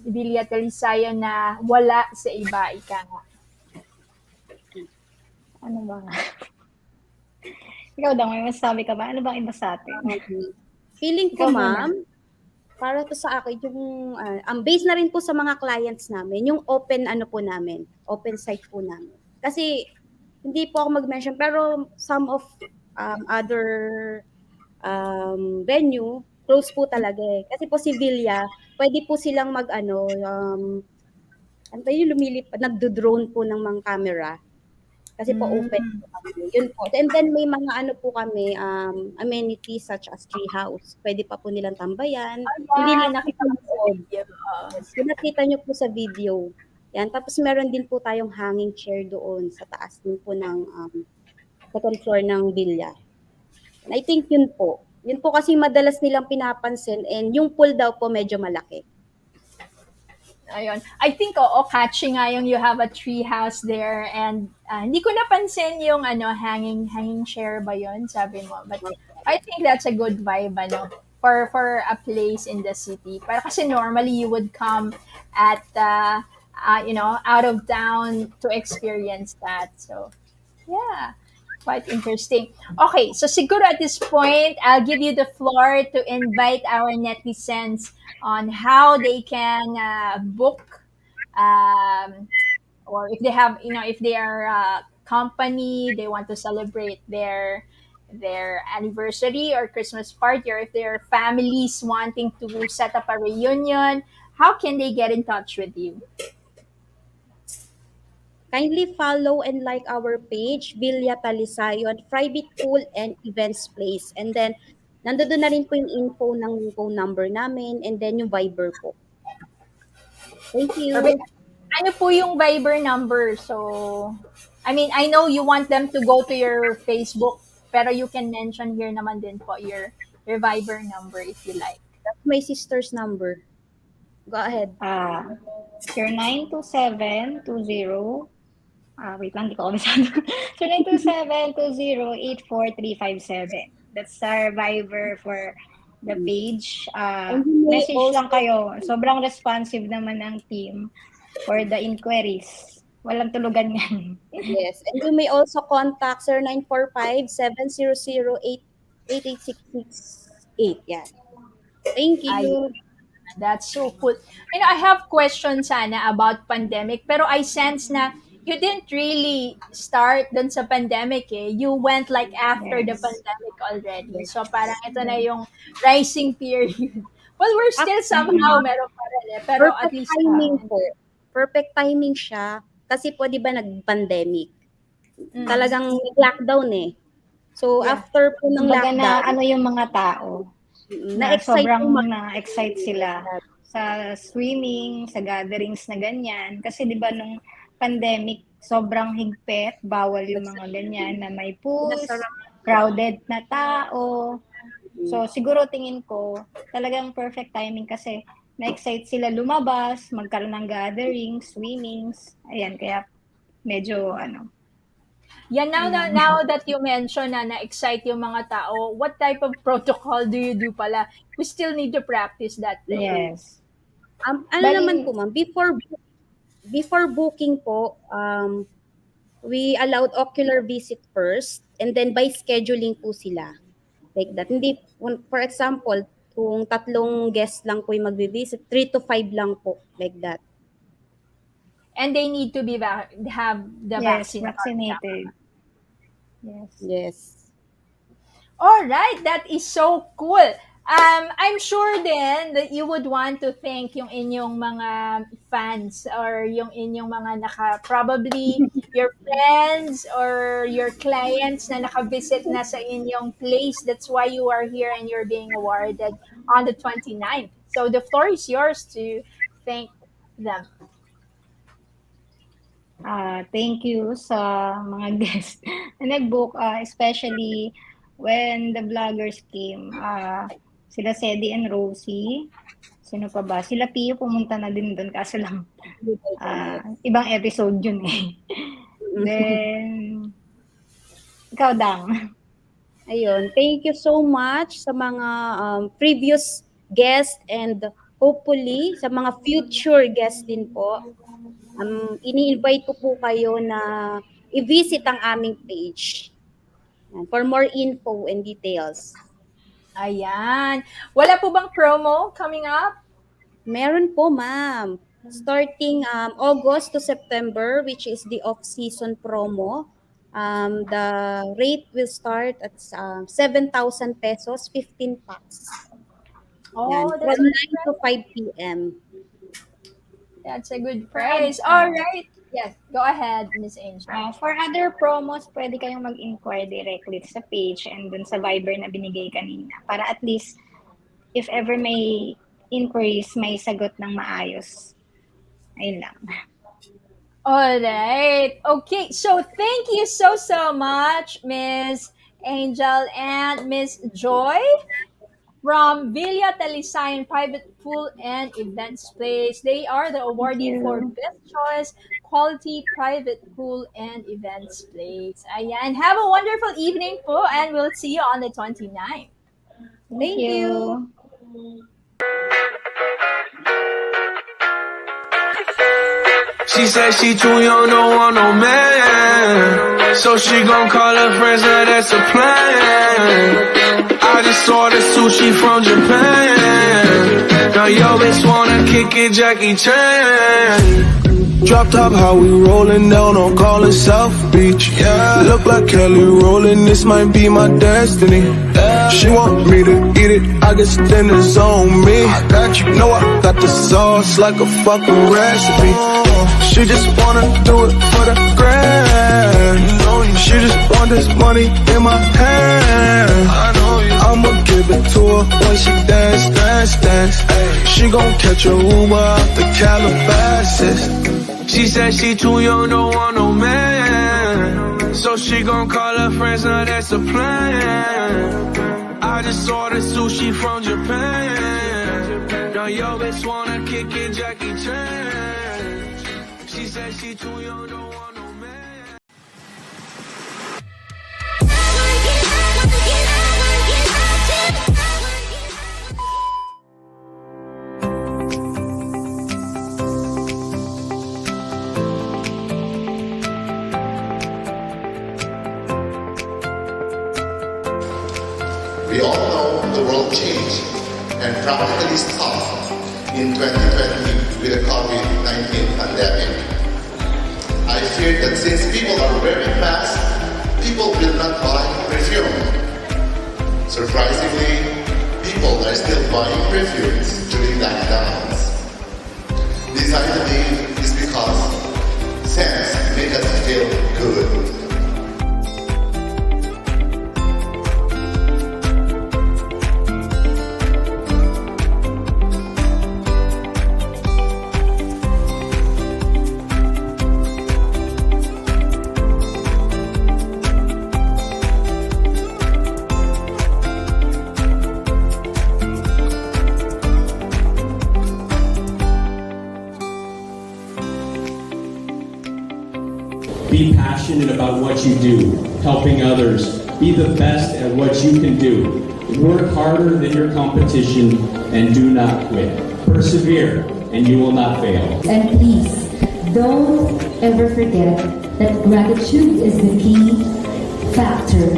Bilia Talisayo na wala sa iba, ika nga? Ano ba? Ikaw daw, may masasabi ka ba? Ano bang iba sa atin? Feeling ko, ma'am, para to sa akin, yung based na rin po sa mga clients namin, yung open open site po namin. Kasi, hindi po ako mag-mention, pero some of other venue, close po talaga eh. Kasi po si Villa, pwede po silang lumilipad, nagdo-drone po ng mga camera. Kasi po open po kami. Yun po. And then may mga po kami, amenities such as tree house. Pwede pa po nilang tambayan. Hindi lang nakita ko sa video. Yung nakita nyo po sa video. Yan. Tapos meron din po tayong hanging chair doon sa taas din po ng second floor ng Villa. And I think yun po. Yun po kasi madalas nilang pinapansin and yung pool daw po medyo malaki. Ayun. I think, oo, catchy nga yung you have a tree house there and hindi ko napansin yung hanging chair ba yun, sabi mo. But I think that's a good vibe, for a place in the city. Para kasi normally you would come at, out of town to experience that. So, yeah. Quite interesting. Okay, so siguro at this point, I'll give you the floor to invite our netizens on how they can book, or if they have, if they are a company, they want to celebrate their anniversary or Christmas party, or if their families wanting to set up a reunion, how can they get in touch with you? Kindly follow and like our page, Villa Talisayon, Private Pool and Events Place. And then, nandoon na rin po yung info ng phone number namin and then yung Viber po. Thank Perfect. you. Ano po yung Viber number? So, I mean, I know you want them to go to your Facebook, pero you can mention here naman din po your Viber number if you like. That's my sister's number. Go ahead. Your 92720. Wait lang, di ko kabisado. So, 927-20-84357. That's our Viber for the page. And you may Message lang also- kayo. Sobrang responsive naman ng team for the inquiries. Walang tulugan yan. Yes. And you may also contact 0945-700-88668. Yeah. Thank you. That's so cool. I have questions sana about pandemic, pero I sense na you didn't really start dun sa pandemic eh. You went like after the Yes. pandemic already. So parang ito na yung rising period. Well, we're still somehow meron pa rin eh. Pero at Perfect least, timing po. Perfect timing siya. Kasi po, di ba, nag-pandemic. Talagang nag-lockdown eh. So, Yeah. after po ng Kumbaga na lockdown, yung mga tao. Na na-excite sobrang po na-excite sila sa swimming, sa gatherings na ganyan. Kasi di ba nung pandemic, sobrang higpit, bawal yung mga ganyan na may pools, crowded na tao. So siguro tingin ko, talagang perfect timing kasi na-excite sila lumabas, magkaroon ng gatherings, swimmings. Ayan, kaya medyo yeah, now that you mention na na-excite yung mga tao, what type of protocol do you do pala? We still need to practice that thing. Yes. ano Bali- naman po, ma'am, before booking po, we allowed ocular visit first and then by scheduling po sila. Like that. Hindi, for example, kung 3 guests lang po yung magbe-visit, 3 to 5 lang po. Like that. And they need to be have the Yes, vaccine. vaccinated. Yes. All right, that is so cool. I'm sure then that you would want to thank yung inyong mga fans or yung inyong mga probably your friends or your clients na naka-visit na sa inyong place. That's why you are here and you're being awarded on the 29th. So the floor is yours to thank them. Thank you sa mga guests na nag-book, especially when the vloggers came. Sila Sedi and Rosie. Sino pa ba? Sila Pio pumunta na din doon kaso lang ibang episode yun eh. Then, ikaw Dang. Ayun. Thank you so much sa mga previous guests and hopefully sa mga future guests din po. Ini-invite ko po kayo na i-visit ang aming page for more info and details. Ayan. Wala po bang promo coming up? Meron po, ma'am. Starting August to September, which is the off-season promo, the rate will start at 7,000 pesos, 15 packs. Oh, Yan, from 9 to 5 p.m. That's a good price. All right. Yes, go ahead, Miss Angel. For other promos, pwede kayong mag-inquire directly sa page and dun sa Viber na binigay kanina para at least if ever may inquiries, may sagot ng maayos. Ayun lang. All right. Okay. So thank you so much, Miss Angel and Miss Joy. from Villa Talisayan Private Pool and Events Place. They are the awardee for Best Choice Quality Private Pool and Events Place. Ayan. Have a wonderful evening po and we'll see you on the 29th. Thank you. She said she too young, don't want no man. So she gon' call her friends, now that's a plan. I just ordered sushi from Japan. Now yo bitch wanna kick it, Jackie Chan. Drop top, how we rollin' down on call it South Beach. Yeah, look like Kelly rollin', this might be my destiny. She want me to eat it, I guess then it's on me. I got you, know I got the sauce like a fucking recipe. She just wanna do it for the grand. She just want this money in my hand. I'ma give it to her when she dance, dance, dance. She gon' catch a Uber out the Calabasas. She said she too young, don't want no man. So she gon' call her friends, now that's a plan. I just ordered sushi from Japan. Now yo bitch wanna kick it, Jackie Chan. She said she too young, don't want no man. We all know the world changed and practically stopped in 2020 with the COVID-19 pandemic. I fear that since people are wearing masks, people will not buy perfume. Surprisingly, people are still buying perfumes during lockdowns. This I believe is because scents make us feel good. Be passionate about what you do, helping others. Be the best at what you can do. Work harder than your competition and do not quit. Persevere and you will not fail. And please, don't ever forget that gratitude is the key factor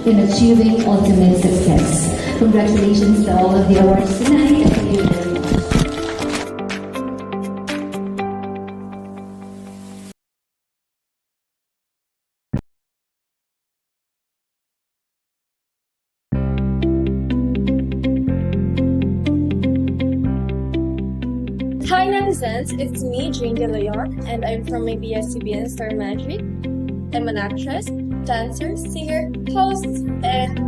in achieving ultimate success. Congratulations to all of the awards tonight. Thank you very much. Hi Netizens, it's me, Jane De Leon, and I'm from ABS-CBN Star Magic. I'm an actress, dancer, singer, host, and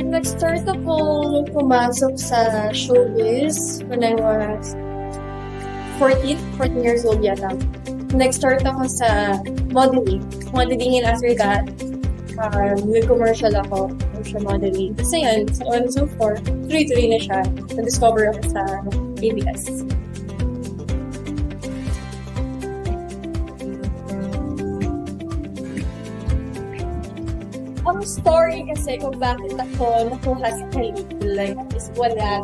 nag-start ako nung pumasok sa showbiz when I was 14 years old yata. Nag-start ako sa modeling. And after that, nag-commercial ako sa modeling. Kasi yan, so on and so forth, tuloy-tuloy na siya. Na-discover ako sa ABS. Ang story kasi kung bakit ako nakuha sa pelikula is wala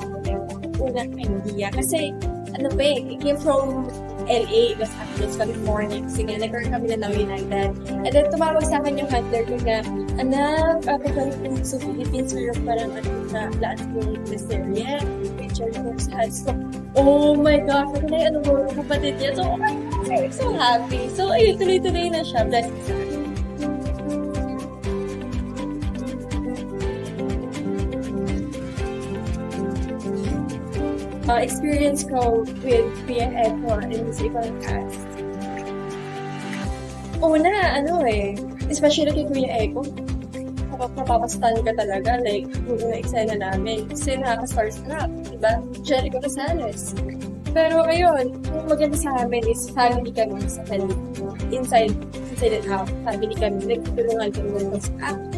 unang idea. Kasi ano ba it came from LA, Los Angeles, California. Kasi nga, nag-work kami na United. And then, tumawag sa akin yung handler ko na, anak, kapag kung sa Philippines, mayroon parang na laan ko yung listeria, picture ko sa hands ko. Oh my gosh, ako na yung ano kapatid niya. So, oh my God, I'm so happy. So, ayun, tuloy-tuloy na siya. Blessing sa akin. Experience ko with Kuya Eko and his ibang cast. Una, especially kay Kuya Eko, mapapastan ka talaga, like, yung una eksena namin, kasi nakaka-starstruck, diba? Jericho Rosales. Pero ayun, yung maganda sa amin is family kami sa kanila. Inside and out, family kami. Nagtutulungan kami ng sa akin.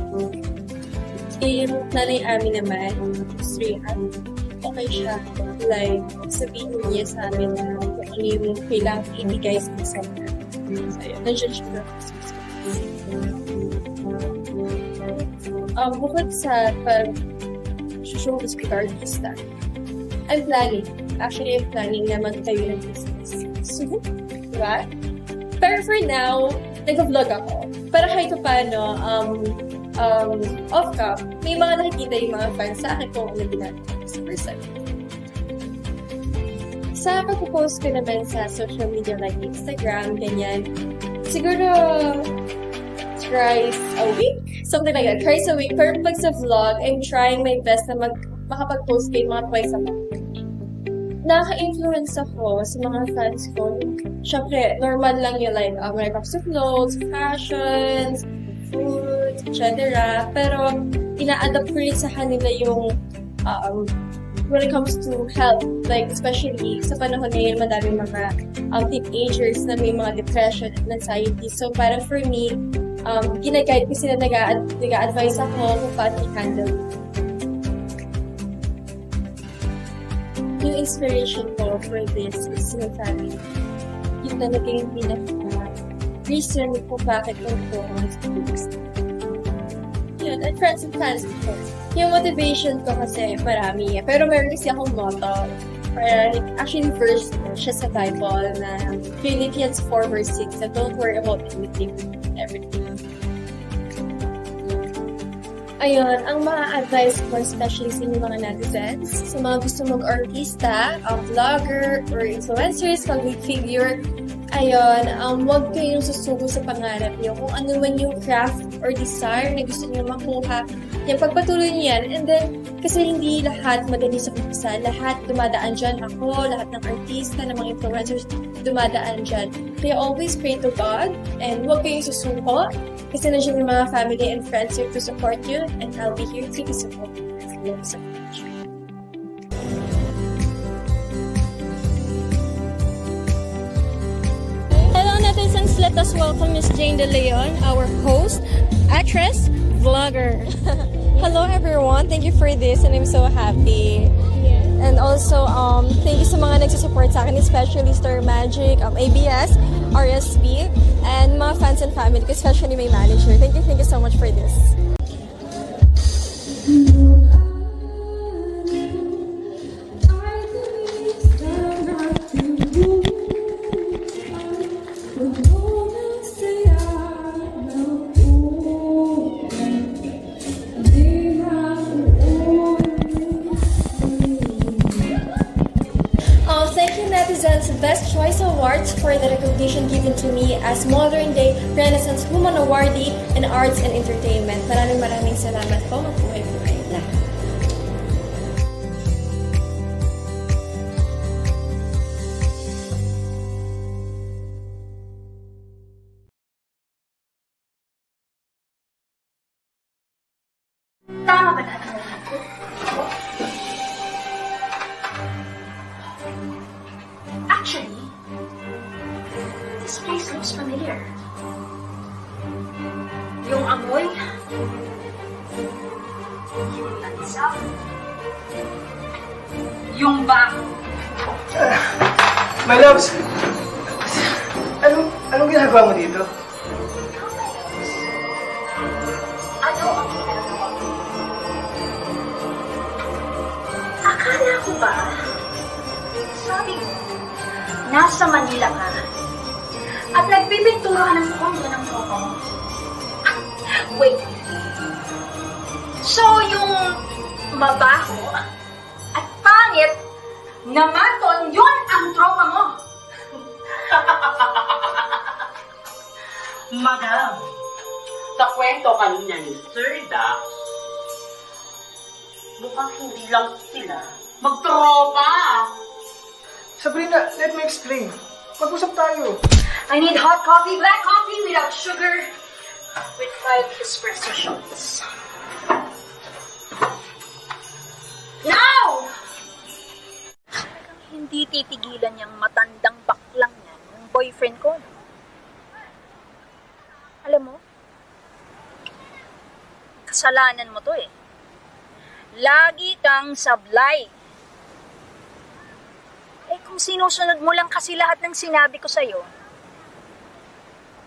Yung nanay amin naman, Srihan, okay siya. Like, sabihin niya sa amin na kung ano yung kailangan ibigay sa isa. So, yun, nandiyan siya na. Bukod sa pag-showbiz ko artista, I'm planning na magtayo ng business. So, diba? Pero for now, nag-vlog ako. Pero kahit paano, off-cam, may mga nakikita yung mga fans sa akin kung ano ginagawa sa person. Sa pag-post ko naman sa social media like Instagram, ganyan, siguro thrice a week, something like that, thrice a week. Pero pag sa vlog, I'm trying my best na makapag-post kayo mga twice a month. Nakaka-influence ako sa mga fans ko. Siyempre, normal lang yung like, when it comes to clothes, fashions, food, etc. Pero, ina-adapt ko rin sa kanila yung when it comes to health. Like, especially sa panahon ngayon, madaming mga teenagers na may mga depression and anxiety. So, parang for me, ginaguide ko sila, nag-a-advise ako kung paano i-handle. Yung inspiration ko for this is my family. Yung talaga yung pinaka-reason kung bakit ko ang students. Yun, and friends and fans, of course. Yung motivation ko kasi marami. Pero meron kasi akong motto. Actually, first siya sa Bible na Philippians 4 verse 6 na don't worry about anything, everything. Ayun, ang mga advice ko, especially sa inyo mga netizens, sa mga gusto mag-artista, vlogger, or influencers, public figure, ayun, huwag kayong susugo sa pangarap niyo. Kung ano man yung craft or desire na gusto niyo makuha, yan, pagpatuloy niyo yan. And then, kasi hindi lahat madali sa kumpisa. Lahat dumadaan dyan. Ako, lahat ng artista, ng mga influencers, dumadaan dyan. Kaya always pray to God, and huwag kayong susuko. Kasi nandiyan yung mga family and friends here to support you, and I'll be here to support you. Thank you so much. Hello netizens, let us welcome Miss Jane De Leon, our host, actress, vlogger. Hello everyone, thank you for this and I'm so happy. And also, thank you sa mga nagsusupport sa akin, especially Star Magic, ABS, RSB, and mga fans and family, especially my manager. Thank you so much for this. Netizens Best Choice Awards for the recognition given to me as Modern Day Renaissance Woman Awardee in Arts and Entertainment. Maraming salamat po. Magbuhay-buhay lahat. Tama ba natin? Actually, this place looks familiar. Yung amoy, yung lansa, yung bango. My loves, anong ginagawa mo dito? Ano ang ginagawa mo? Akala ko ba, sabi mo, nasa Manila ka at nagpipintura ka ng kondo ng photo mo. Wait. So, yung mabaho at pangit na maton, yun ang trauma mo. Madam, sa kwento kanina ni Sir Dax, mukhang hindi lang sila magtropa. Sabrina, let me explain. Mag-usap tayo. I need hot coffee, black coffee without sugar, with 5 espresso shots. Now! Hindi titigilan niyang matandang boyfriend ko. Alam mo, kasalanan mo to eh. Lagi kang sablay. Eh kung sinusunod mo lang kasi lahat ng sinabi ko sa'yo,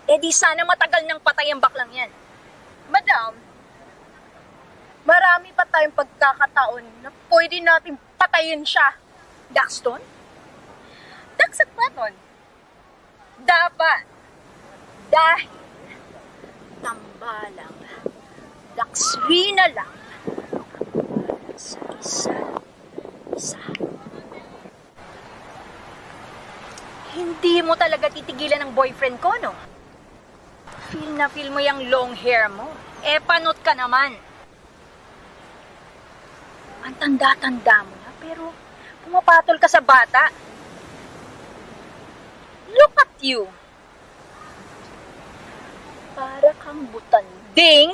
eh di sana matagal nang patay ang baklang yan. Madam, marami pa tayong pagkakataon na pwede natin patayin siya. Daxton? Dax at Paton. Dapat. Dahil tambalang Daxrina lang sa isa. Hindi mo talaga titigilan ng boyfriend ko, no? Feel na feel mo yung long hair mo. Eh, panot ka naman. Ang tanda-tanda mo na, pero pumapatol ka sa bata. Look at you. Para kang butanding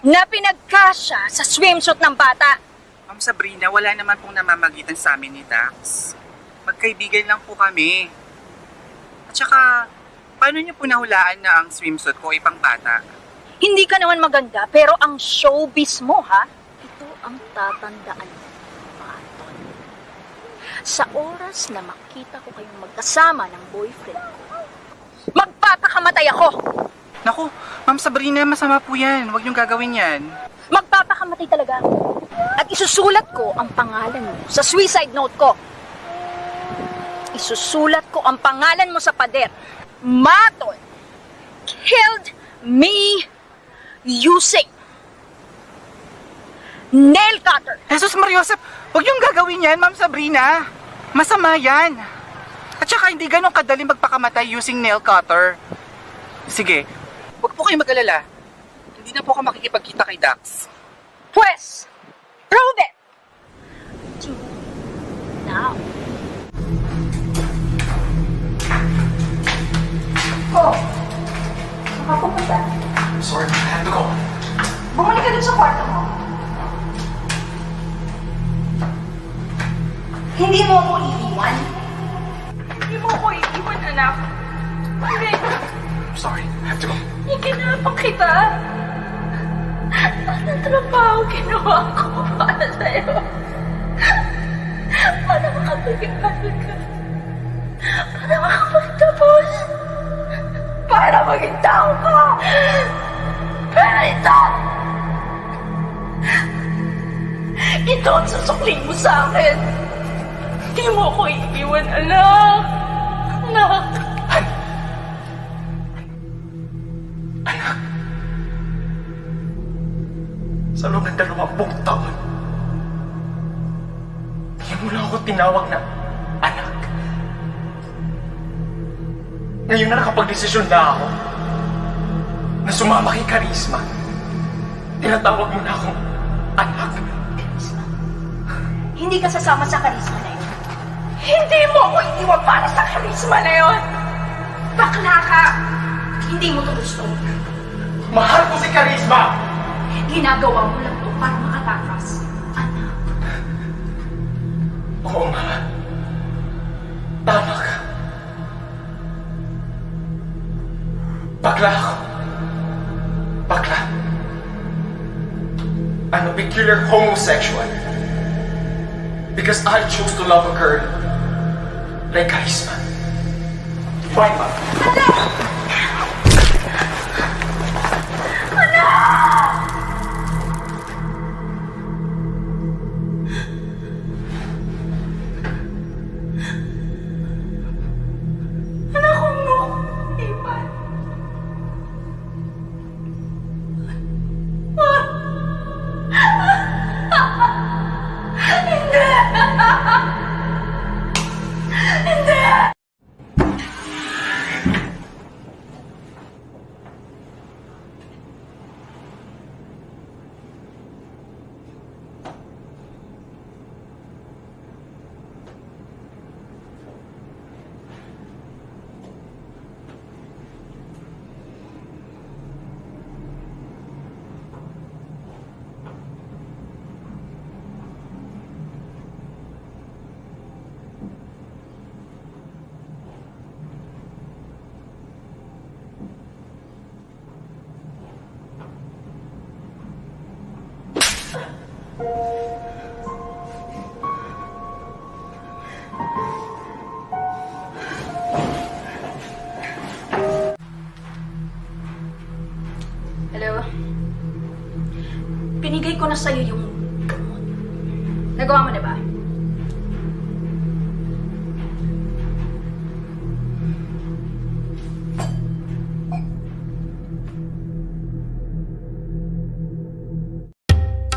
na pinagkasya sa swimsuit ng bata. Ma'am Sabrina, wala naman pong namamagitan sa amin ni Dax. Magkaibigan lang po kami. At saka, paano niyo po nahulaan na ang swimsuit ko ay pang bata? Hindi ka naman maganda, pero ang showbiz mo, ha? Ito ang tatandaan mo, Paton. Sa oras na makita ko kayong magkasama ng boyfriend ko, magpapakamatay ako! Naku, Ma'am Sabrina, masama po yan. Huwag niyong gagawin yan. Magpapakamatay talaga. At isusulat ko ang pangalan mo sa suicide note ko. Isusulat ko ang pangalan mo sa pader. Maton killed me using nail cutter. Jesus Mariosep, huwag niyong gagawin yan, Ma'am Sabrina. Masama yan. At saka hindi ganun kadali magpakamatay using nail cutter. Sige, huwag po kayong mag-alala. Hindi na po ako makikipagkita kay Dax. Pues, prove it! Do now. Oh, saan ka pupunta? Sorry, I have to go. Bumalik ka dun sa kwarto mo. Hindi mo ako iiwan. Hindi mo ko iiwan, anak. Hindi. Sorry, I have to go. Ikinapang kita. Anong trabaho ginawa ko para sa'yo? Para makapag-aral ka. Para makapagtapos. Para maging tao ka. Pero ito ang susukling mo sa akin. Hindi mo ko iiwan, anak. Anak. Anak. Sa loob ng 20 taon, hindi mo lang ako tinawag na anak. Ngayon na nakapag-desisyon na ako na sumama kay Charisma, tinatawag mo na akong anak. Charisma? Hindi ka sasama sa Charisma na yun. Hindi mo ako iniwan para sa Charisma na yun. Bakla ka. Hindi mo to gusto. Mahal ko si Charisma! Ginagawa mo lang to para makatakas. Anak. Oo, Mama. Tama ka. Bakla ako. Bakla. I'm a peculiar homosexual. Because I chose to love a girl like Charisma. Fine, Mama. Hello? Pinigay ko na sa'yo yung gamot. Nagawa mo na ba?